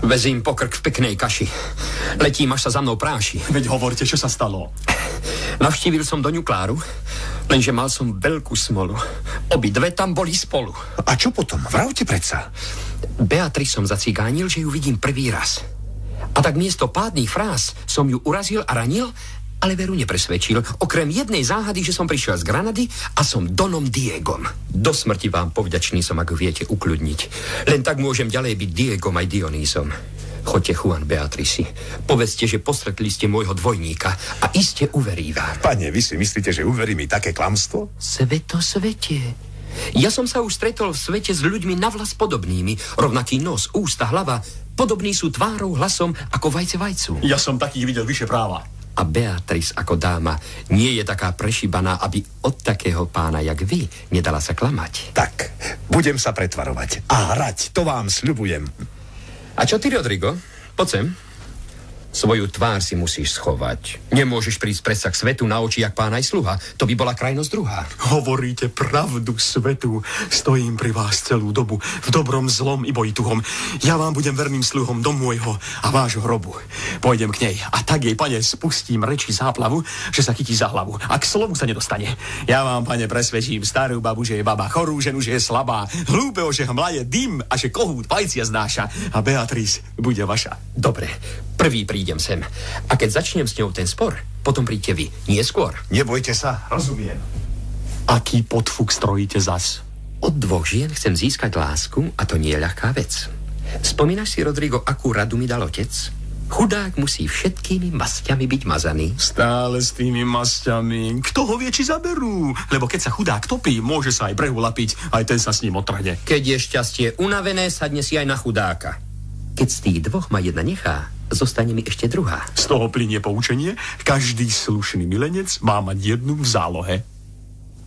Speaker 1: Vezím pokrk v peknej kaši. Letím, až sa za mnou práši.
Speaker 2: Veď hovorte, čo sa stalo.
Speaker 1: Navštívil som doňu Kláru, lenže mal som veľkú smolu. Obidve tam boli spolu.
Speaker 3: A čo potom? Vravte predsa.
Speaker 1: Beatrice som zacigánil, že ju vidím prvý raz. A tak miesto pádnych fráz som ju urazil a ranil, ale veru nepresvedčil. Okrem jednej záhady, že som prišiel z Granady a som Donom Diegom. Do smrti vám povďačný som, ako viete ukľudniť. Len tak môžem ďalej byť Diegom aj Dionýsom. Choďte, Juan, Beatrici. Povedzte, že postretli ste môjho dvojníka a iste uverí vám.
Speaker 3: Pane, vy si myslíte, že uverí mi také klamstvo?
Speaker 1: Svete. Ja som sa už stretol v svete s ľuďmi navlas podobnými. Rovnaký nos, ústa, hlava. Podobní sú tvárou, hlasom ako vajce vajcu.
Speaker 2: Ja som takých videl vyše práva.
Speaker 1: A Beatrice ako dáma nie je taká prešibaná, aby od takého pána, jak vy, nedala sa klamať.
Speaker 3: Tak, budem sa pretvarovať a hrať, to vám sľubujem.
Speaker 1: A čo ty, Rodrigo? Poď sem. Svoju tvár si musíš schovať. Nemôžeš prísť predsa k svetu na oči, jak pán aj sluha. To by bola krajnosť druhá.
Speaker 2: Hovoríte pravdu, svetu. Stojím pri vás celú dobu, v dobrom, zlom i bojtuhom. Ja vám budem verným sluhom do môjho a vášho hrobu. Pôjdem k nej a tak jej, pane, spustím reči záplavu, že sa chytí za hlavu a k slovu sa nedostane. Ja vám, pane, presvedčím starú babu, že je baba, chorú ženu, že je slabá, hlúpeho, že hmlaje dym a že kohút vajcia znáša. A Beatrice bude vaša.
Speaker 1: Dobre, prvý prídem sem. A keď začnem s ňou ten spor, potom príďte vy, nie skôr.
Speaker 3: Nebojte sa, rozumiem.
Speaker 2: Aký podfuk strojíte zas?
Speaker 1: Od dvoch žien chcem získať lásku a to nie je ľahká vec. Spomínaš si, Rodrigo, akú radu mi dal otec? Chudák musí všetkými masťami byť mazaný.
Speaker 2: Stále s tými masťami. Kto ho vie, či zaberú? Lebo keď sa chudák topí, môže sa aj brehu lapiť, aj ten sa s ním otrhne.
Speaker 1: Keď je šťastie unavené, sadne si aj na chudáka. Keď z tých dvoch ma jedna nechá, zostane mi ešte druhá.
Speaker 2: Z toho plynie poučenie, každý slušný milenec má mať jednu v zálohe.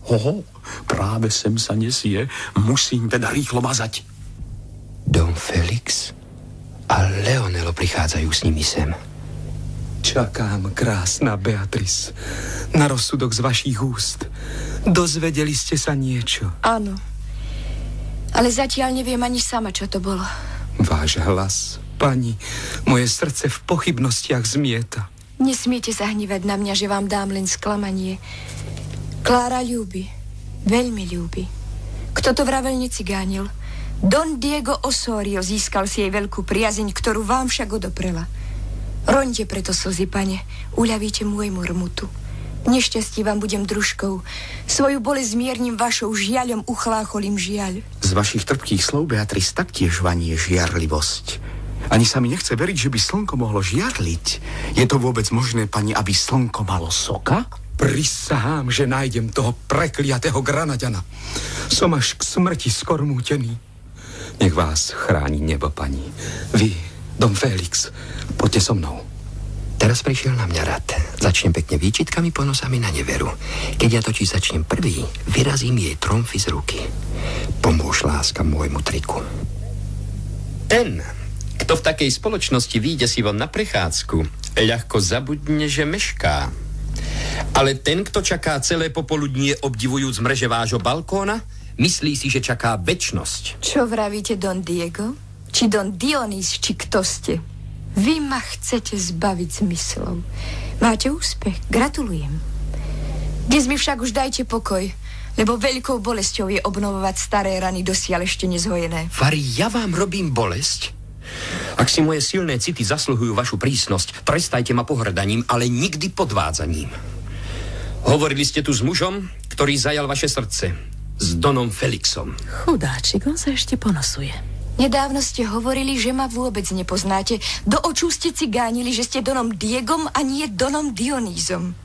Speaker 2: Hoho, práve sem sa nesie, musím teda rýchlo mazať.
Speaker 1: Don Felix a Leonelo prichádzajú s nimi sem.
Speaker 6: Čakám, krásna Beatrice, na rozsudok z vašich úst. Dozvedeli ste sa niečo?
Speaker 7: Áno, ale zatiaľ neviem ani sama, čo to bolo.
Speaker 6: Váš hlas, pani, moje srdce v pochybnostiach zmieta.
Speaker 7: Nesmiete sa hnevať na mňa, že vám dám len sklamanie. Klára ľúbi, veľmi ľúbi. Kto to vravel, necigánil. Don Diego Osorio získal si jej veľkú priazeň, ktorú vám však odoprela. Roňte preto slzy, pane, uľavíte môjmu rmutu. Nešťastí vám budem družkou. Svoju bolesť zmiernim vašou žiaľom, uchlácholím žiaľ.
Speaker 8: Z vašich trpkých slov, Beatrice, taktiež vanie žiarlivosť. Ani sa mi nechce veriť, že by slnko mohlo žiarliť. Je to vôbec možné, pani, aby slnko malo soka?
Speaker 6: Prisahám, že nájdem toho prekliatého Granadana. Som až k smrti skormútený. Nech vás chráni nebo, pani. Vy, Don Felix, poďte so mnou.
Speaker 1: Teraz prišiel na mňa rad. Začnem pekne výčitkami, ponosami na neveru. Keď ja totiž začnem prvý, vyrazím jej tromfy z ruky. Pomôž, láska, môjmu triku. Ten, kto v takej spoločnosti vyjde si von na prechádzku, ľahko zabudne, že mešká. Ale ten, kto čaká celé popoludnie obdivujúc mreže vášho balkóna, myslí si, že čaká večnosť.
Speaker 7: Čo vravíte, Don Diego? Či Don Dionys, či kto ste? Vy ma chcete zbaviť zmyslov. Máte úspech, gratulujem. Dnes mi však už dajte pokoj, lebo veľkou bolesťou je obnovovať staré rany dosiaľ ešte nezhojené.
Speaker 1: Fari, ja vám robím bolesť? Ak si moje silné city zasluhujú vašu prísnosť, trestajte ma pohrdaním, ale nikdy podvádzaním. Hovorili ste tu s mužom, ktorý zajal vaše srdce. S Donom Felixom.
Speaker 9: Chudáčik, on sa ešte ponosuje.
Speaker 7: Nedávno ste hovorili, že ma vôbec nepoznáte. Do očú ste cigánili, že ste Donom Diegom a nie Donom Dionýzom.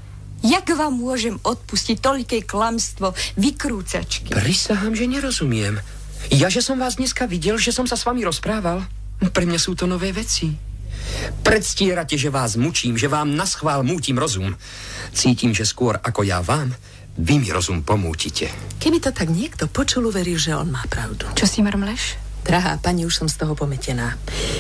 Speaker 7: Jak vám môžem odpustiť toľké klamstvo, vykrúcačky?
Speaker 1: Prisahám, že nerozumiem. Ja, že som vás dneska videl, že som sa s vami rozprával. Pre mňa sú to nové veci. Predstierate, že vás mučím, že vám naschvál mútim rozum. Cítim, že skôr ako ja vám, vy mi rozum pomútite.
Speaker 9: Keby to tak niekto počul, uverí, že on má pravdu.
Speaker 7: Čo si mrmleš?
Speaker 9: Drahá pani, už som z toho pometená.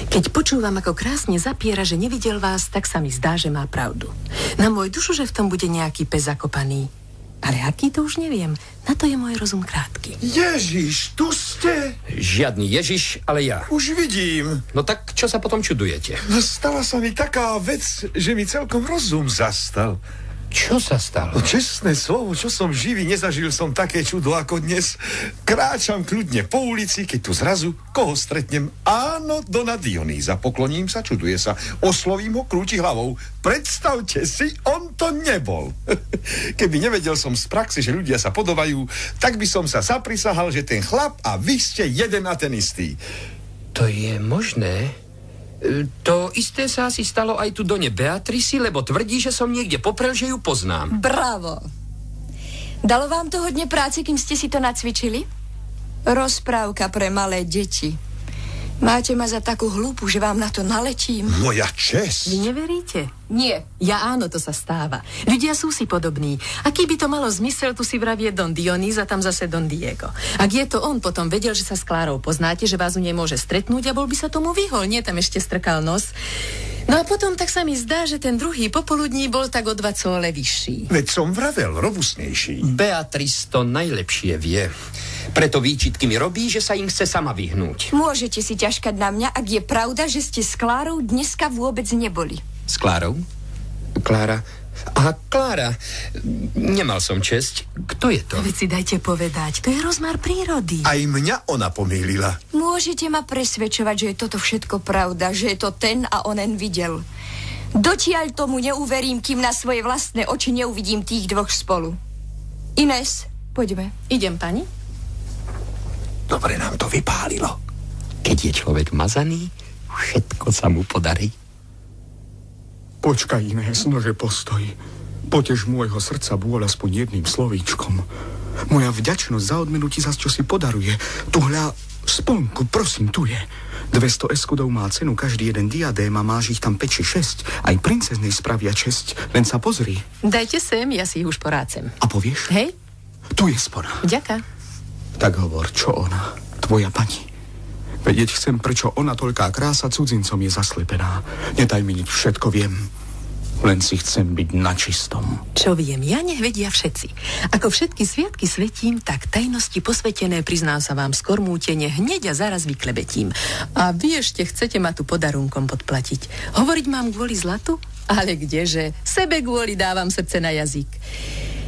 Speaker 9: Keď počúvam, ako krásne zapiera, že nevidel vás, tak sa mi zdá, že má pravdu. Na môj dušu, že v tom bude nejaký pes zakopaný. Ale aký, to už neviem. Na to je môj rozum krátky.
Speaker 3: Ježiš, tu ste?
Speaker 1: Žiadny Ježiš, ale ja.
Speaker 3: Už vidím.
Speaker 1: No tak čo sa potom čudujete?
Speaker 3: No, stala sa mi taká vec, že mi celkom rozum zastal.
Speaker 1: Čo sa stalo?
Speaker 3: No, čestné slovo, čo som živý, nezažil som také čudo ako dnes. Kráčam kľudne po ulici, keď tu zrazu koho stretnem? Áno, Dona Dionýza. Pokloním sa, čuduje sa. Oslovím ho, krúti hlavou. Predstavte si, on to nebol. Keby nevedel som z praxe, že ľudia sa podobajú, tak by som sa zaprisahal, že ten chlap a vy ste jeden a ten istý.
Speaker 1: To je možné? To isté sa asi stalo aj tu Done Beatrici, lebo tvrdí, že som niekde poprel, že ju poznám.
Speaker 7: Bravo! Dalo vám to hodne práce, kým ste si to nacvičili? Rozprávka pre malé deti. Máte ma za takú hlúpu, že vám na to naletím.
Speaker 3: Moja česť.
Speaker 9: Vy neveríte?
Speaker 7: Nie.
Speaker 9: Ja áno, to sa stáva. Ľudia sú si podobní. Aký by to malo zmysel, tu si vravie Don Dionís a tam zase Don Diego. Ak je to on, potom vedel, že sa s Klárou poznáte, že vás u nej môže stretnúť a bol by sa tomu vyhol. Nie, tam ešte strkal nos. No a potom tak sa mi zdá, že ten druhý popoludní bol tak o 2 cóle vyšší.
Speaker 3: Veď som vravel, robustnejší.
Speaker 1: Beatrice to najlepšie vie. Preto výčitky mi robí, že sa im chce sama vyhnúť.
Speaker 7: Môžete si ťažkať na mňa, ak je pravda, že ste s Klárou dneska vôbec neboli.
Speaker 1: S Klárou? Klára? Aha, Klára. Nemal som česť. Kto je to?
Speaker 9: Veď si dajte povedať, to je rozmar prírody.
Speaker 3: Aj mňa ona pomýlila.
Speaker 7: Môžete ma presvedčovať, že je toto všetko pravda, že je to ten a onen videl. Dotiaľ tomu neuverím, kým na svoje vlastné oči neuvidím tých dvoch spolu. Ines, poďme.
Speaker 9: Idem, pani?
Speaker 3: Dobre nám to vypálilo.
Speaker 1: Keď je človek mazaný, všetko sa mu podarí.
Speaker 8: Počkaj, Inés, nože postoj. Potež môjho srdca bôľ aspoň jedným slovíčkom. Moja vďačnosť za odmenu ti zas čo si podaruje. Tu hľa sponku, prosím, tu je. 200 eskudov má cenu každý jeden diadém a máš ich tam 5 či 6. Aj princeznej spravia česť. Len sa pozri.
Speaker 9: Dajte sem, ja si ich už porácem.
Speaker 8: A povieš?
Speaker 9: Hej?
Speaker 8: Tu je spona.
Speaker 9: Ďaká.
Speaker 8: Tak hovor, čo ona? Tvoja pani. Vedieť chcem, prečo ona toľká krása cudzincom je zaslepená. Nedaj mi nič, všetko viem. Len si chcem byť na čistom.
Speaker 9: Čo viem, ja nech vedia všetci. Ako všetky sviatky svetím, tak tajnosti posvetené priznám sa vám skormútene hneď a zaraz vyklebetím. A vy ešte chcete ma tu podarunkom podplatiť. Hovoriť mám kvôli zlatu? Ale kdeže? Sebe kvôli dávam srdce na jazyk.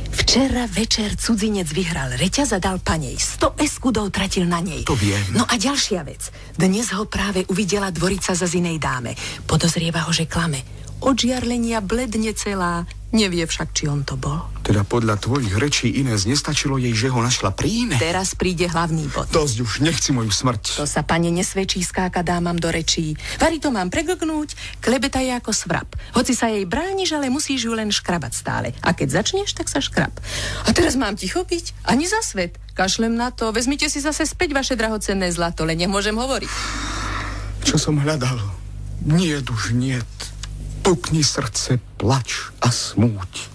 Speaker 9: Včera večer cudzinec vyhral reťaz a dal panej. 100 eskudov tratil na nej.
Speaker 8: To viem.
Speaker 9: No a ďalšia vec. Dnes ho práve uvidela dvorica za inej dáme. Podozrieva ho, že klame. Od žiarlenia bledne celá. Nevie však, či on to bol.
Speaker 8: Teda podľa tvojich rečí, Inés, nestačilo jej, že ho našla pri iné?
Speaker 9: Teraz príde hlavný bod.
Speaker 8: Dosť už, nechci moju smrť.
Speaker 9: To sa, pane, nesvedčí, skáka dámam do rečí. Vari to mám preglgnúť, klebeta je ako svrap. Hoci sa jej brániš, ale musíš ju len škrabať stále. A keď začneš, tak sa škrab. A teraz mám ticho byť? Ani za svet. Kašlem na to. Vezmite si zase späť vaše drahocenné zlato, len nemôžem hovoriť.
Speaker 8: Čo som hľadal? Niet už niet. Pukni srdce, plač a smúť.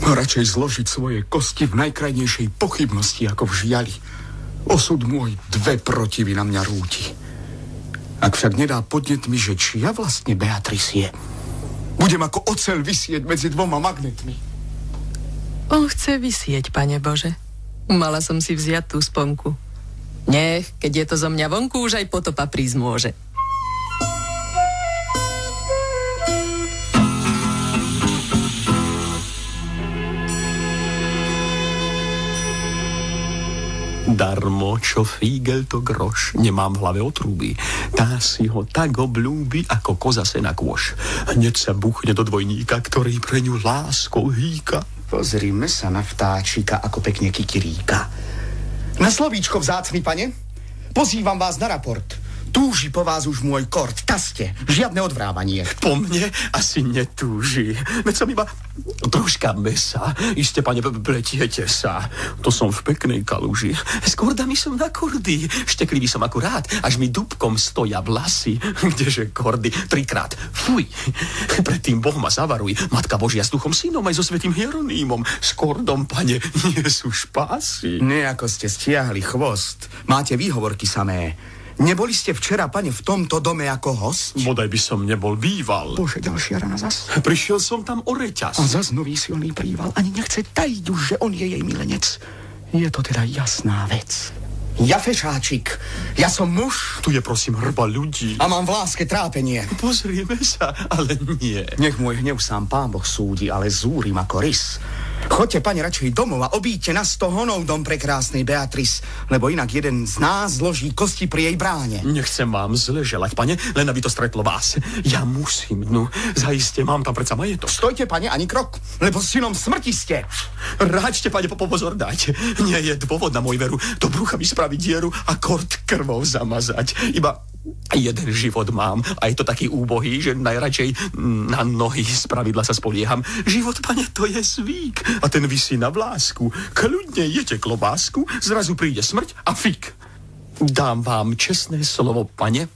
Speaker 8: Radšej zložiť svoje kosti v najkrajnejšej pochybnosti ako v žiali. Osud môj 2 protivy na mňa rúti. Ak však nedá podnet mi, že či ja vlastne Beatrice je, budem ako oceľ visieť medzi 2 magnetmi.
Speaker 9: On chce visieť, pane Bože. Mala som si vziať tú sponku. Nech, keď je to zo mňa vonku, už aj potopa prísť môže.
Speaker 2: Darmo, čo fígel, to groš. Nemám v hlave otrúby. Tá si ho tak obľúbi, ako koza se na kôš. Hneď sa buchne do dvojníka, ktorý pre ňu láskou hýka.
Speaker 8: Pozrime sa na vtáčika, ako pekne kikiríka. Na slovíčko, vzácny pane, pozývam vás na raport. Túži po vás už môj kort. Taste, žiadne odvrávanie.
Speaker 2: Po mne asi netúži. Veď som iba troška mesa. Iste, pane, pletiete sa. To som v peknej kaluži. S kordami som na kordy. Šteklivý som akurát, až mi dúbkom stoja vlasy. Kdeže kordy? 3-krát. Fuj. Predtým Boh ma zavaruj. Matka Božia s Duchom Synom aj so svätým Hieronímom. S kordom, pane, nie sú špásy.
Speaker 8: Nejako ste stiahli chvost. Máte výhovorky samé. Neboli ste včera, pane, v tomto dome ako host?
Speaker 2: Bodaj by som nebol býval.
Speaker 8: Bože, ďalšia rana zas.
Speaker 2: Prišiel som tam o reťaz.
Speaker 8: A zas nový silný príval. Ani nechce tajiť už, že on je jej milenec. Je to teda jasná vec. Ja fešáčik, ja som muž.
Speaker 2: Tu je, prosím, hrba ľudí.
Speaker 8: A mám v láske trápenie.
Speaker 2: Pozrieme sa, ale nie.
Speaker 8: Nech môj hnev sám Pán Boh súdi, ale zúrim ako rys. Choďte, pane, radšej domov a obíďte na 100 honov dom prekrásnej Beatrice, lebo inak jeden z nás zloží kosti pri jej bráne.
Speaker 2: Nechcem vám zle želať, pane, len aby to stretlo vás. Ja musím, no, zaiste, mám tam predsa majetok.
Speaker 8: Stojte, pane, ani krok, lebo synom smrti ste.
Speaker 2: Ráčte, pane, pozor dajte. Nie je dôvod na môj veru do brucha mi spraviť dieru a kort krvou zamazať. Iba jeden život mám a je to taký úbohý, že najradšej na nohy spravidla sa spolieham. Život, pane, to je zvyk a ten visí na vlásku. Kľudne jete klobásku, zrazu príde smrť a fík. Dám vám čestné slovo, pane,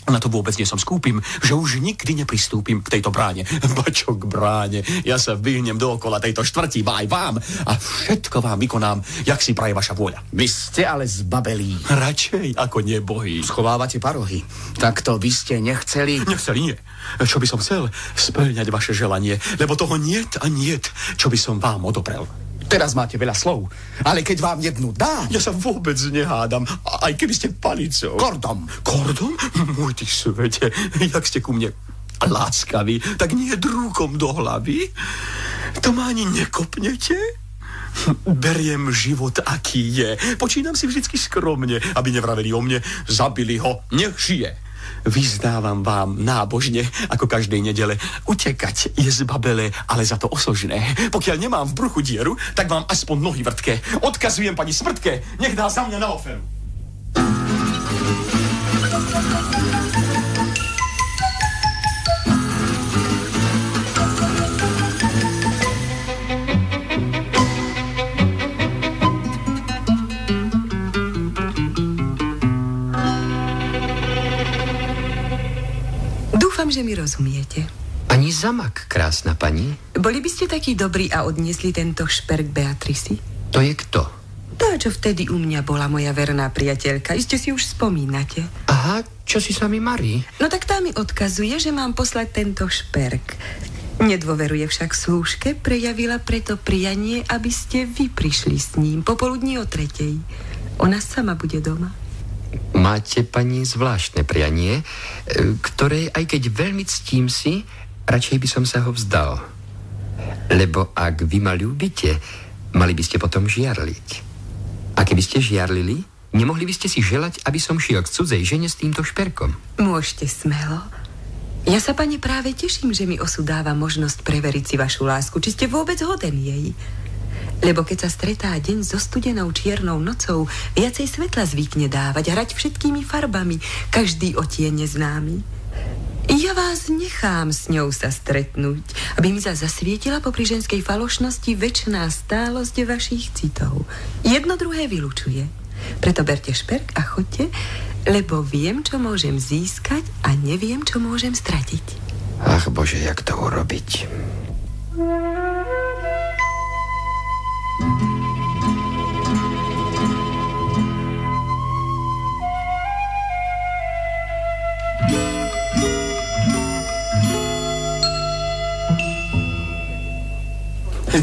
Speaker 2: Na to vôbec nie som skúpim, že už nikdy nepristúpim k tejto bráne. Bačo k bráne. Ja sa vyhnem dookola tejto štvrti, aj vám. A všetko vám vykonám, jak si praje vaša vôľa.
Speaker 8: Vy ste ale zbabelí.
Speaker 2: Radšej ako nebohý.
Speaker 8: Schovávate parohy. Takto vy ste nechceli...
Speaker 2: Nechceli nie. Čo by som chcel? Spĺňať vaše želanie. Lebo toho niet a niet, čo by som vám odoprel.
Speaker 8: Teraz máte veľa slov, ale keď vám jednu dám...
Speaker 2: Ja sa vôbec nehádam, aj keby ste palicou.
Speaker 8: Kordom.
Speaker 2: Kordom? Môj ty svete, jak ste ku mne láskaví, tak nie drúkom do hlavy. To ma ani nekopnete? Beriem život, aký je. Počínam si vždycky skromne, aby nevraveli o mne, zabili ho, nech žije. Vyzdávam vám nábožne, ako každej nedele, utekať je zbabelé, ale za to osožné. Pokiaľ nemám v bruchu dieru, tak mám aspoň nohy vrtké. Odkazujem pani Smrtke, nech dá za mňa na oferu.
Speaker 4: Dúfam, že mi rozumiete.
Speaker 1: Ani zamak, krásna pani.
Speaker 4: Boli by ste takí dobrí a odniesli tento šperk Beatrisi?
Speaker 1: To je kto?
Speaker 4: Tá, čo vtedy u mňa bola moja verná priateľka. Iste si už spomínate.
Speaker 1: Aha, čo si sa mi marí?
Speaker 4: No tak tá mi odkazuje, že mám poslať tento šperk. Nedôveruje však slúžke, prejavila preto prianie, aby ste vy prišli s ním popoludní o 3:00. Ona sama bude doma.
Speaker 1: Máte, pani, zvláštne prianie, ktoré, aj keď veľmi ctím si, radšej by som sa ho vzdal. Lebo ak vy ma ľúbite, mali by ste potom žiarliť. A keby ste žiarlili, nemohli by ste si želať, aby som šiel k cudzej žene s týmto šperkom.
Speaker 4: Môžete smelo. Ja sa, pani, práve teším, že mi osud dáva možnosť preveriť si vašu lásku, či ste vôbec hoden jej. Lebo keď sa stretá deň so studenou čiernou nocou, viacej svetla zvykne dávať a hrať všetkými farbami, každý odtieň neznámy. Ja vás nechám s ňou sa stretnúť, aby mi zasvietila popri ženskej falošnosti večná stálosť vašich citov. Jedno druhé vylučuje. Preto berte šperk a choďte, lebo viem, čo môžem získať a neviem, čo môžem stratiť.
Speaker 1: Ach, Bože, jak to urobiť?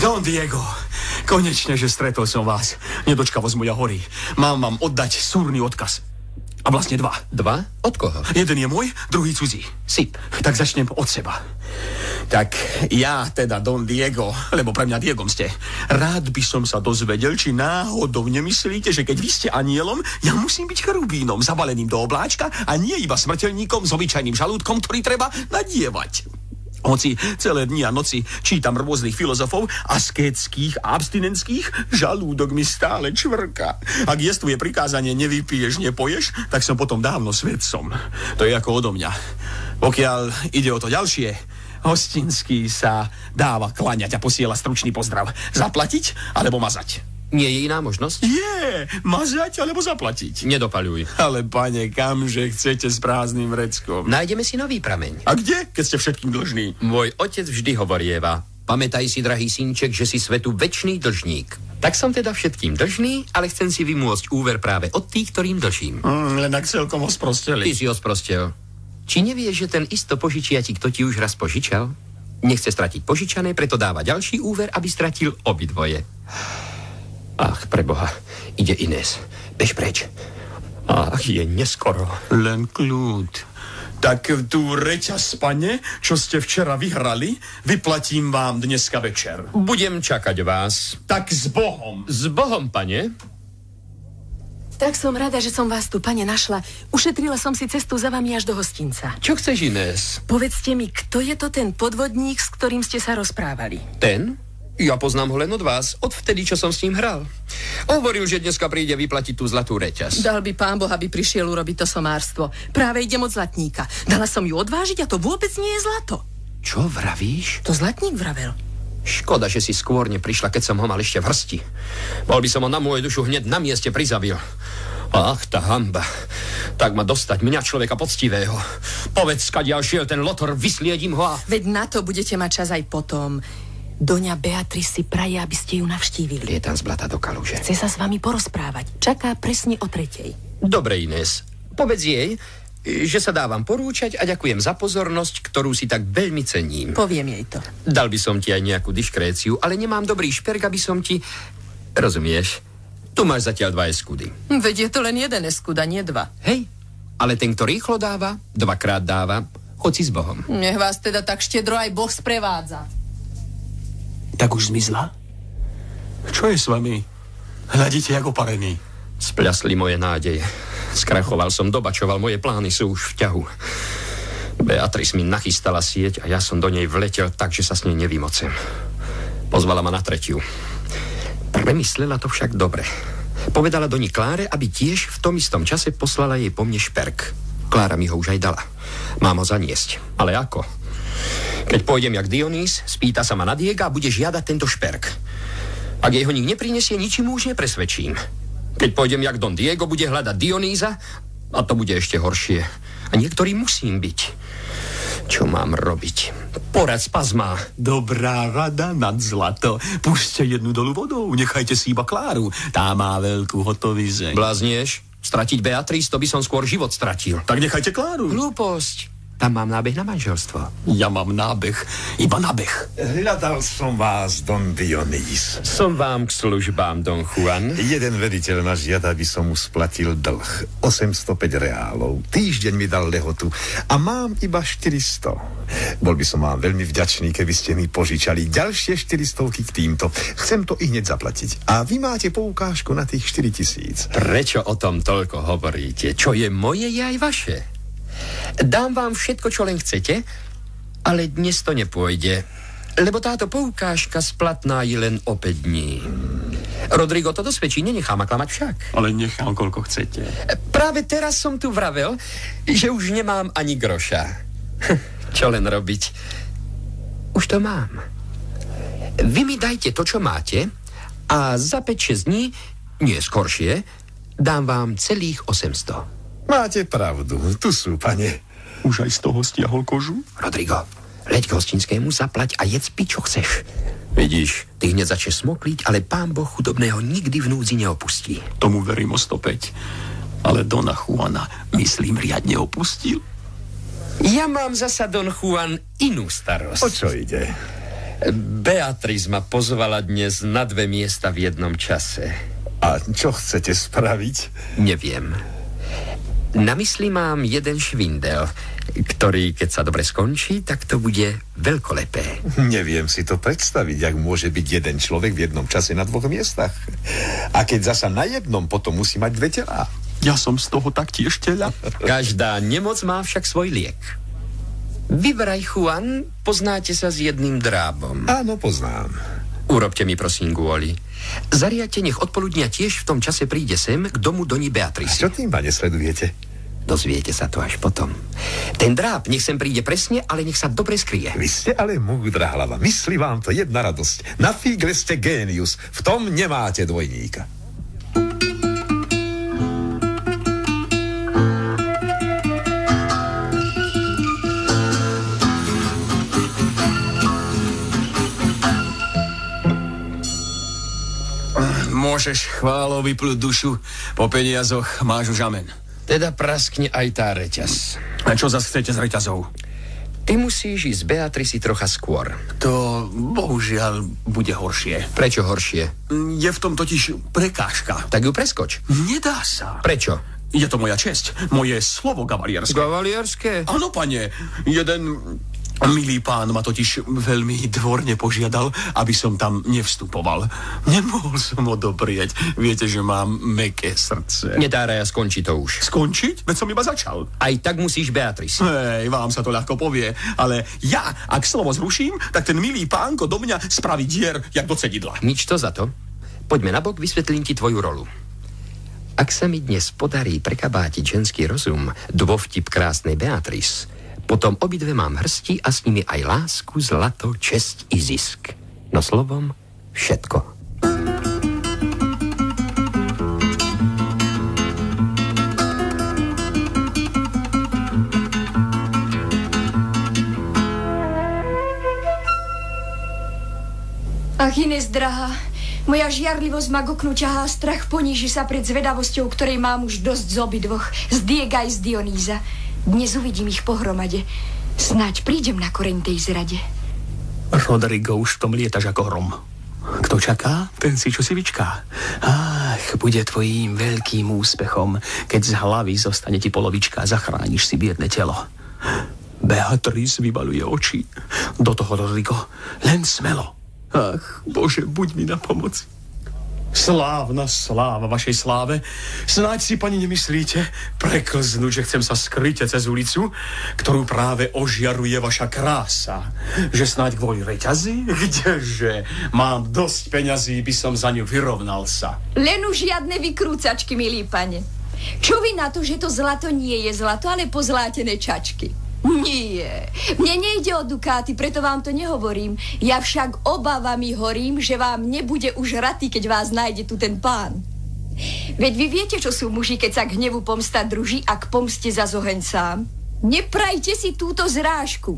Speaker 2: Don Diego, konečne, že stretol som vás. Nedočkavosť moja horí. Mám vám oddať súrny odkaz. A vlastne dva.
Speaker 1: Dva? Od koho?
Speaker 2: Jeden je môj, druhý cudzí.
Speaker 1: Sip.
Speaker 2: Tak začnem od seba. Tak ja teda Don Diego, lebo pre mňa Diegom ste. Rád by som sa dozvedel, či náhodou nemyslíte, že keď vy ste anielom, ja musím byť cherubínom, zabaleným do obláčka a nie iba smrteľníkom s obyčajným žalúdkom, ktorý treba nadievať. Hoci celé dni a noci čítam rôznych filozofov, askétských a abstinentských, žalúdok mi stále čvrka. Ak jestvuje prikázanie nevypiješ, nepoješ, tak som potom dávno svedcom. To je ako odo mňa. Pokiaľ ide o to ďalšie, hostinský sa dáva klaňať a posiela stručný pozdrav. Zaplatiť alebo mazať?
Speaker 1: Nie je iná možnosť?
Speaker 2: Je, mazať alebo zaplatiť.
Speaker 1: Nedopaľuj.
Speaker 2: Ale pane, kamže chcete s prázdnym vreckom?
Speaker 1: Nájdeme si nový prameň.
Speaker 2: A kde, keď ste všetkým dlžní?
Speaker 1: Môj otec vždy hovorieva: pamätaj si, drahý synček, že si svetu večný dlžník. Tak som teda všetkým dlžný, ale chcem si vymôcť úver práve od tých, ktorým dlžím.
Speaker 2: Len ak celkom ho sprosteli.
Speaker 1: Ty si ho sprostel. Či nevieš, že ten isto požičiatik, kto ti už raz požičal, nechce stratiť požičané, preto dáva ďalší úver, aby stratil obidvoje. Ach, preboha, ide Inés. Bež preč. Ach, je neskoro.
Speaker 2: Len kľud. Tak tú reťaz, pane, čo ste včera vyhrali, vyplatím vám dneska večer.
Speaker 1: Budem čakať vás.
Speaker 2: Tak s Bohom.
Speaker 1: S Bohom, pane.
Speaker 9: Tak som rada, že som vás tu, pane, našla. Ušetrila som si cestu za vami až do hostinca.
Speaker 1: Čo chceš, Inés?
Speaker 9: Povedzte mi, kto je to ten podvodník, s ktorým ste sa rozprávali?
Speaker 1: Ten? Ja poznám ho len od vás, od vtedy, čo som s ním hral. Hovoril, že dneska príde vyplatiť tú zlatú reťaz.
Speaker 9: Dal by pán Boh, aby prišiel urobiť to somárstvo. Práve idem od zlatníka. Dala som ju odvážiť a to vôbec nie je zlato.
Speaker 1: Čo vravíš?
Speaker 9: To zlatník vravel.
Speaker 1: Škoda, že si skôr neprišla, keď som ho mal ešte v hrsti. Bol by som ho na moju dušu hneď na mieste prizabil. Ach, tá hanba. Tak ma dostať, mňa človeka poctivého. Povedz, skadiaľ šiel ten Lotor, vysliedím ho a...
Speaker 9: Veď na to budete mať čas aj potom. Doňa Beatrice si praje, aby ste ju navštívili.
Speaker 1: Lietam z blata do kaluže.
Speaker 9: Chce sa s vami porozprávať. Čaká presne o 3:00.
Speaker 1: Dobre, Inés. Povedz jej, že sa dávam porúčať a ďakujem za pozornosť, ktorú si tak veľmi cením.
Speaker 9: Poviem jej to.
Speaker 1: Dal by som ti aj nejakú diškréciu, ale nemám dobrý šperk, aby som ti... Rozumieš? Tu máš zatiaľ 2 eskudy.
Speaker 9: Veď je to len 1 eskud a nie 2.
Speaker 1: Hej, ale ten, kto rýchlo dáva, 2-krát dáva. Choď si s Bohom.
Speaker 9: Nech vás teda tak štedro aj Boh sprevádza.
Speaker 2: Tak už zmizla? Čo je s vami? Hľadíte jak oparený.
Speaker 1: Spľasli moje nádeje. Skrachoval som, dobačoval, moje plány sú už v ťahu. Beatrice mi nachystala sieť a ja som do nej vletel tak, že sa s nej nevymocem. Pozvala ma na 3. Premyslela to však dobre. Povedala Doni Kláre, aby tiež v tom istom čase poslala jej po mne šperk. Klára mi ho už aj dala. Mám ho zaniesť. Ale ako? Keď pôjdem jak Dionýs, spýta sa ma na Diega a bude žiadať tento šperk. Ak jej ho nik neprinesie, ničím už nepresvedčím. Keď pôjdem jak Don Diego, bude hľadať Dionýza a to bude ešte horšie. A niektorý musím byť. Čo mám robiť? Porad spazma.
Speaker 2: Dobrá rada nad zlato. Pušte jednu dolu vodou, nechajte si iba Kláru. Tá má veľkú hotovizeň.
Speaker 1: Bláznieš? Stratiť Beatrice, to by som skôr život stratil.
Speaker 2: Tak nechajte Kláru.
Speaker 1: Hlúposť. Tam mám nábeh na manželstvo.
Speaker 2: Ja mám nábeh, iba nábeh.
Speaker 3: Hľadal som vás, Don Dionýs.
Speaker 1: Som vám k službám, Don Juan.
Speaker 3: Jeden veliteľ ma žiada, aby som mu splatil dlh. 805 reálov. Týždeň mi dal lehotu a mám iba 400. Bol by som vám veľmi vďačný, keby ste mi požičali ďalšie 400 k týmto. Chcem to i hneď zaplatiť. A vy máte poukážku na tých 4000.
Speaker 1: Prečo o tom toľko hovoríte? Čo je moje, je aj vaše. Dám vám všetko, čo len chcete, ale dnes to nepôjde, lebo táto poukážka splatná je len o 5 dní. Rodrigo to dosvedčí, nenechá ma klamať však.
Speaker 2: Ale nechám, koľko chcete.
Speaker 1: Práve teraz som tu vravel, že už nemám ani groša. Čo len robiť? Už to mám. Vy mi dajte to, čo máte a za 5-6 dní, nie skoršie, dám vám celých 800.
Speaker 3: Máte pravdu, tu sú, pane.
Speaker 2: Už aj z toho stiahol kožu?
Speaker 1: Rodrigo, leď k hostinskému, zaplať a jedz pi, čo chceš. Vidíš, ty hneď začneš smokliť, ale pán Boh chudobného nikdy v núdzi neopustí.
Speaker 2: Tomu verím o 105. Ale Dona Juana, myslím, riadne opustil.
Speaker 1: Ja mám zasa, Don Juan, inú starosť.
Speaker 3: O čo ide?
Speaker 1: Beatrice ma pozvala dnes na 2 miesta v jednom čase.
Speaker 3: A čo chcete spraviť?
Speaker 1: Neviem. Na mysli mám jeden švindel, ktorý, keď sa dobre skončí, tak to bude veľkolepé.
Speaker 3: Neviem si to predstaviť, ak môže byť jeden človek v jednom čase na 2 miestach. A keď zasa na jednom, potom musí mať 2 telá.
Speaker 2: Ja som z toho taktiež teľa.
Speaker 1: Každá nemoc má však svoj liek. Vy, vraj, Juan, poznáte sa s jedným drábom.
Speaker 3: Áno, poznám.
Speaker 1: Urobte mi, prosím, kvôli. Zariadte, nech odpoludnia tiež v tom čase príde sem k domu Doni Beatrice.
Speaker 3: A čo tým, pane, sledujete?
Speaker 1: Dozviete sa to až potom. Ten dráb nech sem príde presne, ale nech sa dobre skrie.
Speaker 3: Vy ste ale múdra hlava. Myslí vám to jedna radosť. Na fígle ste génius. V tom nemáte dvojníka.
Speaker 2: Môžeš chválou vyplúť dušu, po peniazoch máš už amen.
Speaker 1: Teda praskne aj tá reťaz.
Speaker 2: A čo zas chcete z reťazov?
Speaker 1: Ty musíš ísť Beatrici trocha skôr.
Speaker 2: To bohužiaľ bude horšie.
Speaker 1: Prečo horšie?
Speaker 2: Je v tom totiž prekážka.
Speaker 1: Tak ju preskoč.
Speaker 2: Nedá sa.
Speaker 1: Prečo?
Speaker 2: Je to moja česť, moje slovo kavalierské.
Speaker 1: Kavalierské?
Speaker 2: Áno, pane. Jeden milý pán ma totiž veľmi dvorne požiadal, aby som tam nevstupoval. Nemohol som odoprieť. Viete, že mám mäkké srdce.
Speaker 1: Netáraj a skončí to už.
Speaker 2: Skončiť? Veď som iba začal.
Speaker 1: Aj tak musíš, Beatrice.
Speaker 2: Hej, vám sa to ľahko povie, ale ja, ak slovo zruším, tak ten milý pánko do mňa spraví dier, jak do cedidla.
Speaker 1: Nič to za to. Poďme na bok, vysvetlím ti tvoju rolu. Ak sa mi dnes podarí prekabátiť ženský rozum, dôvtip krásnej Beatrice, potom obidve mám hrsti a s nimi aj lásku, zlato, česť i zisk. No slovom, všetko.
Speaker 7: Ach, Inés, drahá, moja žiarlivosť ma k oknu ťahá, strach poníži sa pred zvedavosťou, ktorej mám už dosť z obidvoch, z Diega aj z Dionýza. Dnes uvidím ich pohromade. Snáď prídem na koreň tej zrade.
Speaker 2: Rodrigo, už v tom lietaš ako hrom. Kto čaká, ten si čo si vyčká. Ach, bude tvojím veľkým úspechom, keď z hlavy zostane ti polovička a zachrániš si biedne telo. Beatrice vybaluje oči. Do toho, Rodrigo, len smelo. Ach, Bože, buď mi na pomoc. Slávna sláva vašej sláve. Snáď si, pani, nemyslíte preklznúť, že chcem sa skryť cez ulicu, ktorú práve ožiaruje vaša krása. Že snáď kvôli reťazi? Kdeže? Mám dosť peňazí, by som za ňu vyrovnal sa.
Speaker 7: Len už žiadne vykrúcačky, milý pane. Čo vy na to, že to zlato nie je zlato, ale pozlátené čačky? Nie, mne nejde o dukáty, preto vám to nehovorím. Ja však obavami horím, že vám nebude už ratý, keď vás nájde tu ten pán. Veď vy viete, čo sú muži, keď sa k hnevu pomsta druží a k pomste zas oheň sám. Neprajte si túto zrážku.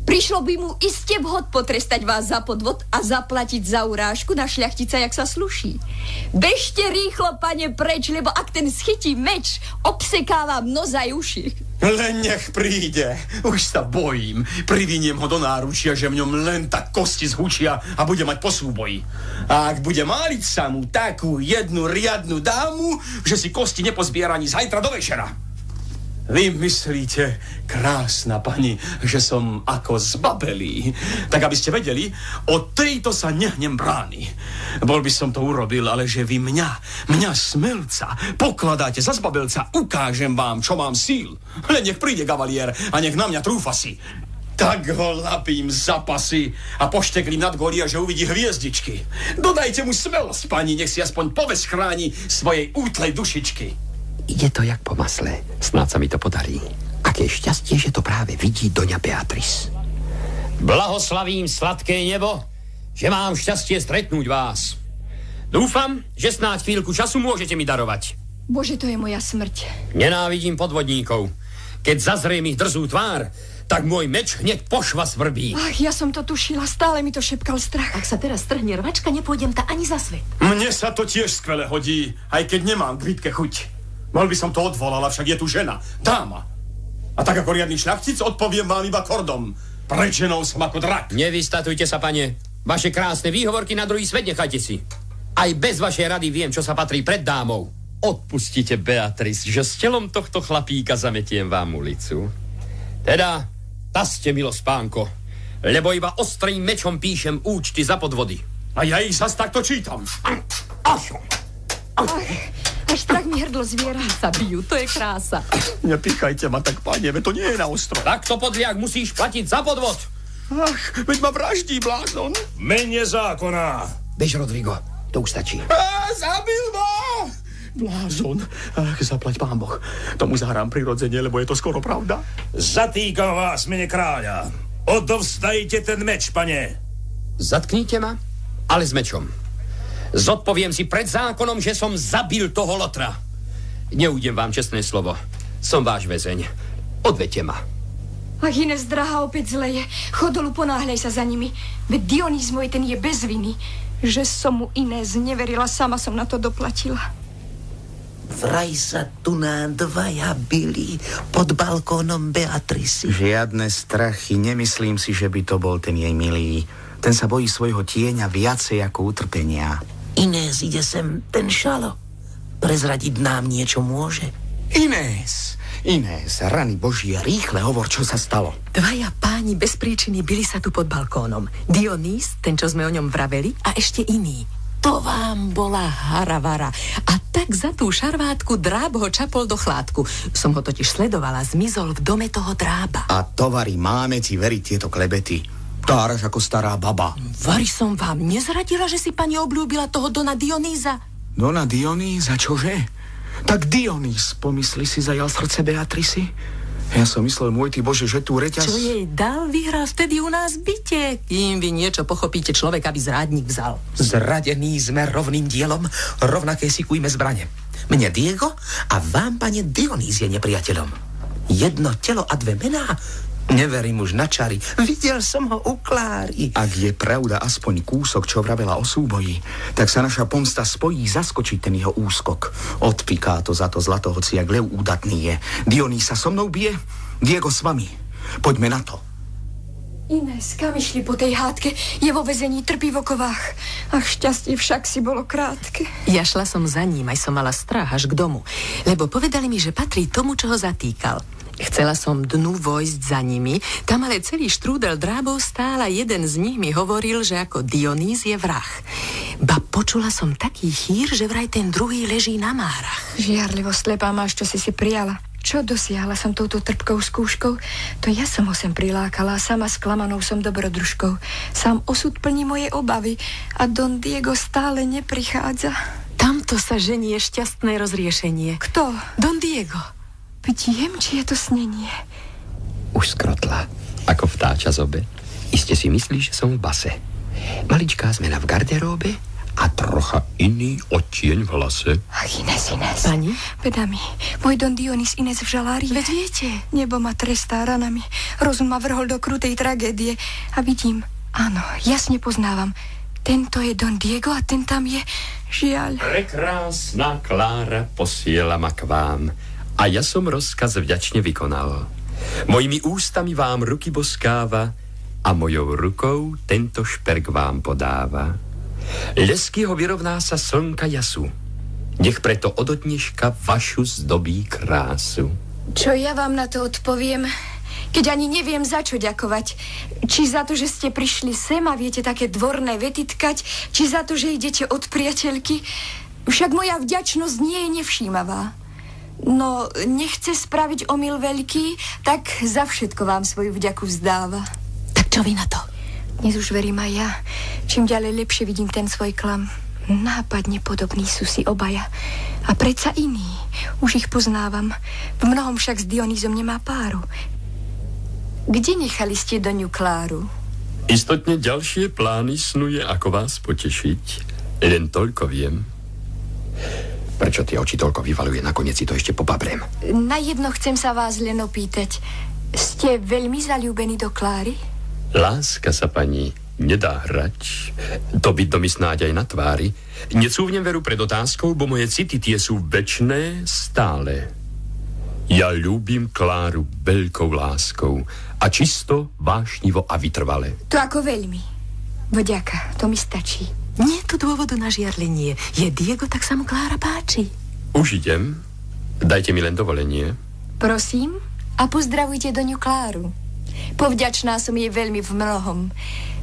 Speaker 7: Prišlo by mu iste vhod potrestať vás za podvod a zaplatiť za urážku na šľachtica, jak sa sluší. Bežte rýchlo, pane, preč, lebo ak ten schytí meč, obsekáva mnozaj uši.
Speaker 2: Len nech príde. Už sa bojím. Priviniem ho do náručia, že v ňom len tak kosti zhučia a bude mať po súboji. A ak bude máliť sa mu takú jednu riadnu dámu, že si kosti nepozbiera ani zajtra do večera. Vy myslíte, krásna pani, že som ako zbabelý. Tak aby ste vedeli, od tejto sa nehnem brány. Bol by som to urobil, ale že vy mňa smelca, pokladáte za zbabelca, ukážem vám, čo mám síl. Len nech príde kavalier a nech na mňa trúfa si. Tak ho lapím za pasy a pošteklím nad goria, že uvidí hviezdičky. Dodajte mu smelosť, pani, nech si aspoň poves chráni svojej útlej dušičky.
Speaker 1: Ide to jak po masle. Snáď sa mi to podarí. Aké šťastie, že to práve vidí doňa Beatrice. Blahoslavím sladké nebo, že mám šťastie stretnúť vás. Dúfam, že snáď chvíľku času môžete mi darovať.
Speaker 7: Bože, to je moja smrť.
Speaker 1: Nenávidím podvodníkov. Keď zazriem ich drzú tvár, tak môj meč hneď pošva svrbí.
Speaker 7: Ach, ja som to tušila, stále mi to šepkal strach.
Speaker 9: Ak sa teraz strhne rvačka, nepôjdem ta ani za svet.
Speaker 2: Mne sa to tiež skvele hodí, aj keď nemám k bitke chuť. Mohol by som to odvolal, však je tu žena, dáma. A tak ako riadny šľachtic odpoviem vám iba kordom. Pred ženou som ako drak.
Speaker 1: Nevystatujte sa, pane. Vaše krásne výhovorky na druhý svet nechajte si. Aj bez vašej rady viem, čo sa patrí pred dámou. Odpustite, Beatrice, že s telom tohto chlapíka zametiem vám ulicu. Teda, taste, milosť pánko, lebo iba ostrým mečom píšem účty za podvody.
Speaker 2: A ja ich zas takto čítam.
Speaker 7: Až strach mi hrdlo zviera.
Speaker 9: Sa bijú, to je krása.
Speaker 2: Nepíchajte ma tak, pane, veď to nie je na ostro.
Speaker 1: Takto podliak musíš platiť za podvod.
Speaker 2: Ach, veď ma vraždí blázon.
Speaker 3: Mene zákona.
Speaker 1: Bež, Rodrigo, to už stačí.
Speaker 2: Zabil ma! Blázon. Ach, zaplať pán Boh. Tomu zahrám prirodzene, lebo je to skoro pravda.
Speaker 3: Zatýkam vás, mene kráľa. Odovzdajte ten meč, pane.
Speaker 1: Zatknite ma, ale s mečom. Zodpoviem si pred zákonom, že som zabil toho Lotra. Neújdem vám čestné slovo. Som váš väzeň. Odvedte ma.
Speaker 7: Ach, Inés, drahá, opäť zleje. Chod dolu, ponáhľaj sa za nimi. Veď Dionýz môj, ten je bez viny. Že som mu, Inés, neverila, sama som na to doplatila.
Speaker 10: Vraj sa tu na dvaja byli pod balkónom Beatrice.
Speaker 8: Žiadne strachy, nemyslím si, že by to bol ten jej milý. Ten sa bojí svojho tieňa viacej ako utrpenia.
Speaker 10: Inés, ide sem ten šalo. Prezradiť nám niečo môže?
Speaker 8: Inés, rany Božie, rýchle hovor, čo sa stalo.
Speaker 9: Dvaja páni bez príčiny byli sa tu pod balkónom. Dionýz, ten, čo sme o ňom vraveli, a ešte iný. To vám bola haravara. A tak za tú šarvátku dráb ho čapol do chládku. Som ho totiž sledovala, zmizol v dome toho drába.
Speaker 8: A tovary, máme ti veriť tieto klebety. Táraš ako stará baba.
Speaker 9: Vari som vám nezradila, že si pani obľúbila toho dona Dionýza?
Speaker 8: Dona Dionýza, čože? Tak Dionýz, pomysli si, zajal srdce Beatrici? Ja som myslel, môj ty Bože, že tu reťaz...
Speaker 9: Čo jej dal, vyhral vtedy u nás v byte. Kým vy niečo pochopíte, človek, aby zrádnik vzal.
Speaker 10: Zradení sme rovným dielom, rovnaké sikujme zbrane. Mne Diego a vám, pane, Dionýz je nepriateľom. Jedno telo a dve mená, Neverím už na čary. Videl som ho u Kláry.
Speaker 8: Ak je pravda aspoň kúsok, čo vravela o súboji, tak sa naša pomsta spojí zaskočiť ten jeho úskok. Odpiká to za to zlato, hoci jak lev údatný je. Dionýz sa so mnou bije, Diego s vami. Poďme na to.
Speaker 7: Inés, kam išli po tej hádke? Je vo väzení, trpí v okovách. Ach, šťastie však si bolo krátke.
Speaker 9: Ja šla som za ním, aj som mala strach až k domu, lebo povedali mi, že patrí tomu, čo ho zatýkal. Chcela som dnu vojsť za nimi, tam ale celý štrúdel drábov stál a jeden z nich mi hovoril, že ako Dionýz je vrah. Ba počula som taký chýr, že vraj ten druhý leží na márach.
Speaker 7: Žiarlivo slepá máš, čo si prijala. Čo dosiahla som touto trpkou skúškou? To ja som ho sem prilákala, sama sklamanou som dobrodružkou. Sám osud plní moje obavy a Don Diego stále neprichádza.
Speaker 9: Tamto sa ženie šťastné rozriešenie.
Speaker 7: Kto?
Speaker 9: Don Diego.
Speaker 7: Vidím, či je to snenie.
Speaker 1: Už skrotla, ako vtáča zobe. Iste si myslíš, že som v base. Maličká zmena v garderóbe a trocha iný odtieň v hlase.
Speaker 7: Ach, Inés.
Speaker 9: Pani?
Speaker 7: Bedami, môj Don Dionýz Inés v žalárii.
Speaker 9: Veď viete.
Speaker 7: Nebo ma trestá ranami. Rozum ma vrhol do krutej tragédie. A vidím, áno, jasne poznávam. Tento je Don Diego a ten tam je, žiaľ.
Speaker 1: Prekrásna Klára posiela ma k vám a ja som rozkaz vďačne vykonal. Mojimi ústami vám ruky boskáva a mojou rukou tento šperk vám podáva. Lesky ho vyrovná sa slnka jasu. Nech preto od dneška vašu zdobí krásu.
Speaker 7: Čo ja vám na to odpoviem, keď ani neviem za čo ďakovať? Či za to, že ste prišli sem a viete také dvorné vety tkať, či za to, že idete od priateľky? Však moja vďačnosť nie je nevšímavá. No, nechce spraviť omyl veľký, tak za všetko vám svoju vďaku vzdáva.
Speaker 9: Tak čo vy na to?
Speaker 7: Dnes už verím aj ja. Čím ďalej lepšie vidím ten svoj klam. Nápadne podobní sú si obaja. A predsa iní. Už ich poznávam. V mnohom však s Dionýzom nemá páru. Kde nechali ste doňu Kláru?
Speaker 1: Istotne ďalšie plány snuje, ako vás potešiť. Len toľko viem. Prečo tie oči toľko vyvaluje? Nakoniec si to ešte popabrem.
Speaker 7: Na jedno chcem sa vás len opýtať. Ste veľmi zaľúbení do Kláry?
Speaker 1: Láska sa, pani, nedá hrať. To by mi snáď aj na tvári. Necúvnem veru pred otázkou, bo moje city tie sú večné stále. Ja ľúbim Kláru veľkou láskou a čisto, vášnivo a vytrvale.
Speaker 7: To ako veľmi. Vďaka, to mi stačí.
Speaker 9: Nie je tu dôvodu na žiarlenie. Je Diego, tak sa mu Klára páči.
Speaker 1: Už idem. Dajte mi len dovolenie.
Speaker 7: Prosím a pozdravujte doňu Kláru. Povďačná som jej veľmi v mnohom.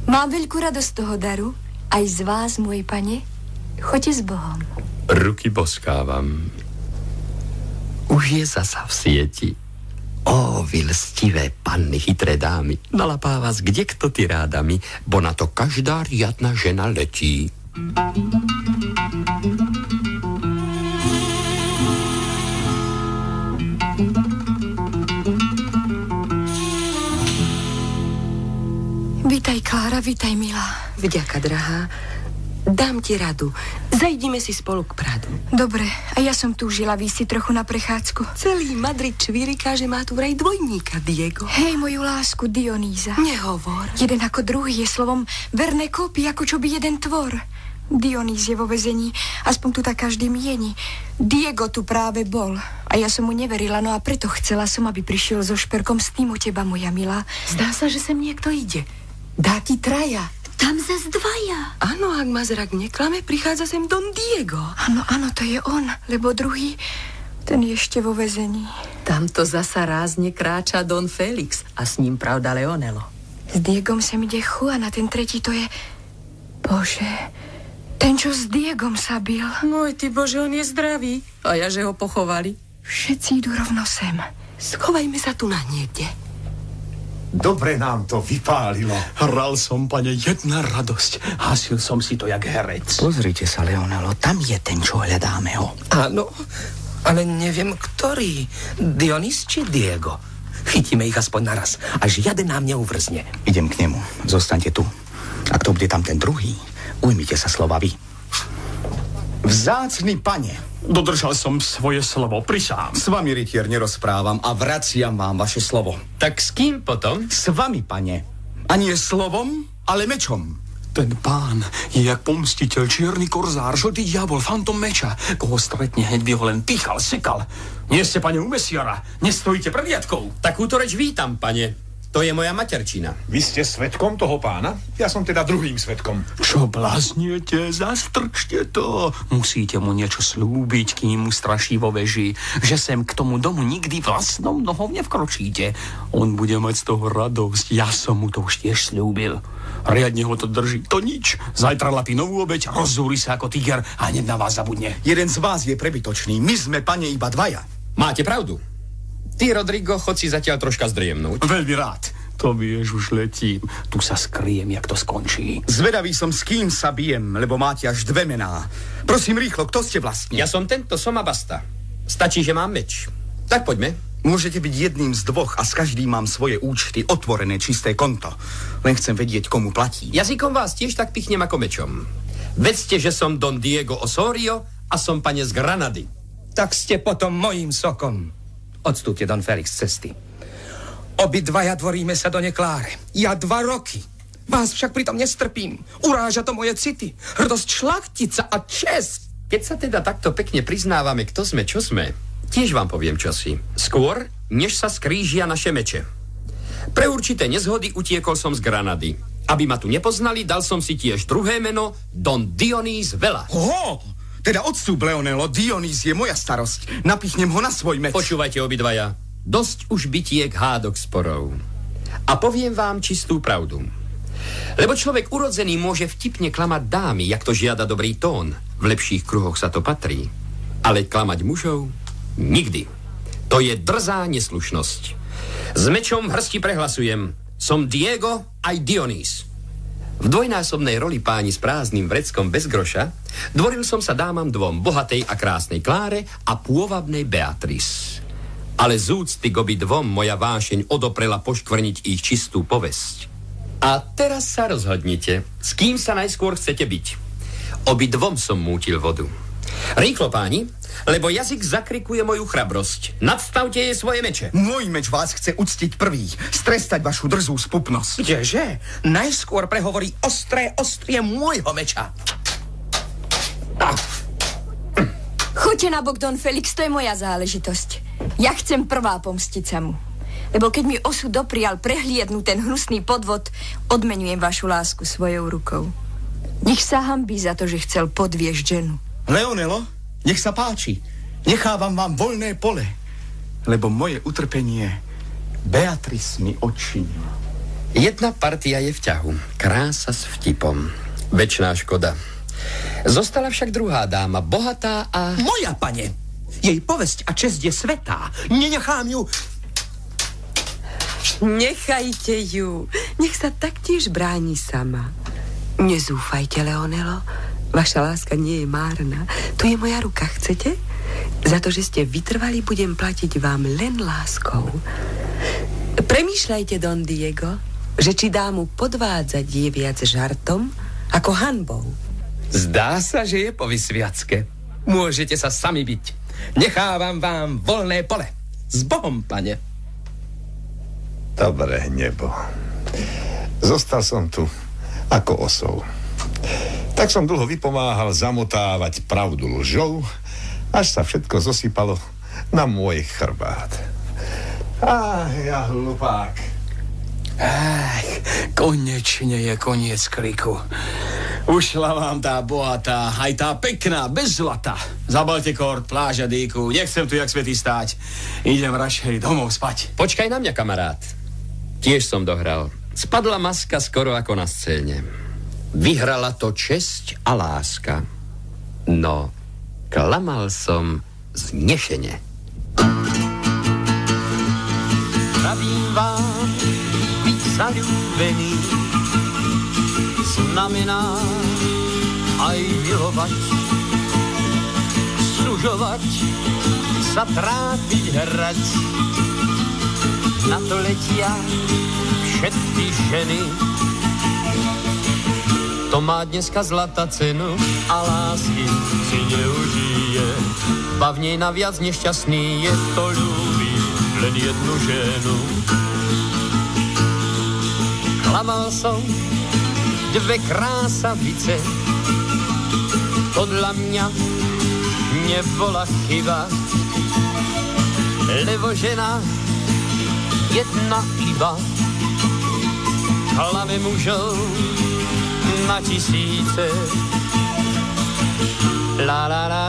Speaker 7: Mám veľkú radosť toho daru. Aj z vás, môj pane. Choďte s Bohom.
Speaker 1: Ruky boskávam. Už je zasa v sieti. Ó, vy lstivé panny, chytré dámy. Nalapá vás kde kto ty rádami, bo na to každá riadna žena letí.
Speaker 7: Vítaj, Klára, vítaj, milá.
Speaker 4: Vďaka, drahá. Dám ti radu. Zajdime si spolu k pradu.
Speaker 7: Dobre, a ja som túžila výjsť si trochu na prechádzku.
Speaker 4: Celý Madrid čvíriká, že má tu vraj dvojníka, Diego.
Speaker 7: Hej, moju lásku, Dionýza.
Speaker 4: Nehovor.
Speaker 7: Jeden ako druhý je slovom verné kópy, ako čo by jeden tvor. Dionýz je vo väzení, aspoň tu tak každý mieni. Diego tu práve bol a ja som mu neverila, no a preto chcela som, aby prišiel so šperkom s tým u teba, moja milá.
Speaker 9: Zdá sa, že sem niekto ide. Dáti traja.
Speaker 5: Tam zas dvaja.
Speaker 4: Áno, ak ma zrak neklame, prichádza sem Don Diego.
Speaker 7: Áno, to je on, lebo druhý, ten je ešte vo väzení.
Speaker 9: Tamto zasa rázne kráča Don Felix a s ním pravda Leonelo.
Speaker 7: S Diegom sem ide Juan a ten tretí to je... Bože, ten, čo s Diegom sa bil.
Speaker 9: Môj ty Bože, on je zdravý. A ja, že ho pochovali.
Speaker 7: Všetci idú rovno sem.
Speaker 4: Schovajme sa tu na niekde.
Speaker 3: Dobre nám to vypálilo.
Speaker 2: Hral som, pane, jedna radosť. Hasil som si to jak herec.
Speaker 8: Pozrite sa, Leonelo, tam je ten, čo hľadáme ho.
Speaker 10: Áno, ale neviem, ktorý. Dionýz či Diego? Chytíme ich aspoň naraz a žiaden nám neuvrzne.
Speaker 8: Idem k nemu, zostaňte tu. Ak to bude tam ten druhý, ujmite sa slova vy. Vzácny pane,
Speaker 2: Dodržal som svoje slovo, prisám.
Speaker 8: S vami, rytier, nerozprávam a vraciam vám vaše slovo.
Speaker 1: Tak s kým potom?
Speaker 8: S vami, pane. A nie slovom, ale mečom.
Speaker 2: Ten pán je jak pomstiteľ, čierny korzár, žltý diabol, fantom meča. Koho stretne, hneď by ho len pichal, sekal. Nie ste, pane, u mesiara, nestojíte pred riadkou.
Speaker 1: Takúto reč vítam, pane. To je moja materčina.
Speaker 3: Vy ste svedkom toho pána? Ja som teda druhým svedkom.
Speaker 2: Čo blázniete? Zastrčte to. Musíte mu niečo slúbiť, kým mu straší vo veži, že sem k tomu domu nikdy vlastnou nohou nevkročíte. On bude mať z toho radosť. Ja som mu to už tiež slúbil. Riadne ho to drží. To nič. Zajtra lapí novú obeť, rozzúri sa ako tiger a hneď na vás zabudne.
Speaker 8: Jeden z vás je prebytočný. My sme, pane, iba dvaja.
Speaker 1: Máte pravdu. Ty, Rodrigo, chod si zatiaľ troška zdriemnúť.
Speaker 2: Veľmi rád. To vieš, už letím. Tu sa skriem, jak to skončí.
Speaker 8: Zvedavý som, s kým sa bijem, lebo máte až 2 mená. Prosím rýchlo, kto ste vlastne?
Speaker 1: Ja som tento, som a basta. Stačí, že mám meč. Tak poďme.
Speaker 8: Môžete byť jedným z dvoch a s každým mám svoje účty, otvorené, čisté konto. Len chcem vedieť, komu platí.
Speaker 1: Jazykom vás tiež tak pichnem ako mečom. Vedzte, že som Don Diego Osorio a som pane z Granady.
Speaker 10: Tak ste potom mojím sokom. Odstúpte, Don Felix, z cesty. Obidvaja dvoríme sa do nekláre. Ja 2 roky. Vás však pritom nestrpím. Uráža to moje city. Hrdosť šlachtica a čest.
Speaker 1: Keď sa teda takto pekne priznávame, kto sme, čo sme, tiež vám poviem čosi. Skôr, než sa skrížia naše meče. Pre určité nezhody utiekol som z Granady. Aby ma tu nepoznali, dal som si tiež druhé meno Don Dionís Vela.
Speaker 8: Teda odstúp, Leonelo, Dionís je moja starosť. Napichnem ho na svoj meč.
Speaker 1: Počúvajte obidvaja. Dosť už bitiek, hádok, sporov. A poviem vám čistú pravdu. Lebo človek urodzený môže vtipne klamať dámy, jak to žiada dobrý tón. V lepších kruhoch sa to patrí. Ale klamať mužov? Nikdy. To je drzá neslušnosť. S mečom v hrsti prehlasujem. Som Diego aj Dionís. V dvojnásobnej roli páni s prázdnym vreckom bez groša dvoril som sa dámam dvom, bohatej a krásnej Kláre a pôvabnej Beatrice. Ale z úcty k obidvom moja vášeň odoprela poškvrniť ich čistú povesť. A teraz sa rozhodnite, s kým sa najskôr chcete byť. Obidvom som mútil vodu. Rýchlo, páni, lebo jazyk zakrikuje moju chrabrosť. Nadstavte jej svoje meče.
Speaker 8: Môj meč vás chce uctiť prvý, strestať vašu drzú spupnosť.
Speaker 10: Kdeže? Najskôr prehovorí ostré ostrie môjho meča.
Speaker 7: Choďte na bok, Don Felix, to je moja záležitosť. Ja chcem prvá pomstiť sa mu. Lebo keď mi osud doprial prehliadnúť ten hnusný podvod, odmenujem vašu lásku svojou rukou. Nech sa hanbí za to, že chcel podviesť ženu.
Speaker 8: Leonelo, nech sa páči. Nechávam vám voľné pole, lebo moje utrpenie Beatrice mi odčinila.
Speaker 1: Jedna partia je v ťahu. Krása s vtipom. Večná škoda. Zostala však druhá dáma, bohatá a...
Speaker 10: Moja, pane! Jej povesť a česť je svätá. Nenechám ju...
Speaker 4: Nechajte ju. Nech sa taktiež bráni sama. Nezúfajte, Leonelo. Vaša láska nie je márna. Tu je moja ruka, chcete? Za to, že ste vytrvali, budem platiť vám len láskou. Premýšľajte, Don Diego, že či dámu podvádzať je viac žartom ako hanbou.
Speaker 10: Zdá sa, že je po vysviacke. Môžete sa sami byť. Nechávam vám voľné pole. S Bohom, pane.
Speaker 3: Dobré nebo. Zostal som tu ako osou. Tak som dlho vypomáhal zamotávať pravdu lžou, až sa všetko zosypalo na môj chrbát. Ja hlupák.
Speaker 2: Konečne je koniec kriku. Ušla vám tá bohatá, aj tá pekná, bez zlata. Zabalte kort, pláža, dýku, nechcem tu jak svätý stáť. Idem radšej domov spať.
Speaker 1: Počkaj na mňa, kamarát. Tiež som dohral. Spadla maska skoro ako na scéne. Vyhrala to česť a láska. No, klamal som znešene.
Speaker 11: Pravím vám, byť zaľúbený znamená aj milovať, sužovať, sa trápiť, hrať. Na to letia všetky ženy. To má dneska zlata cenu a lásky si neužijem. je. Bav nej naviac nešťastný je, to ľúbi len jednu ženu. Klamal som dve krásavice, podľa mňa nebola chyba, lebo žena jedna iba klame mužov na tisíce. La la la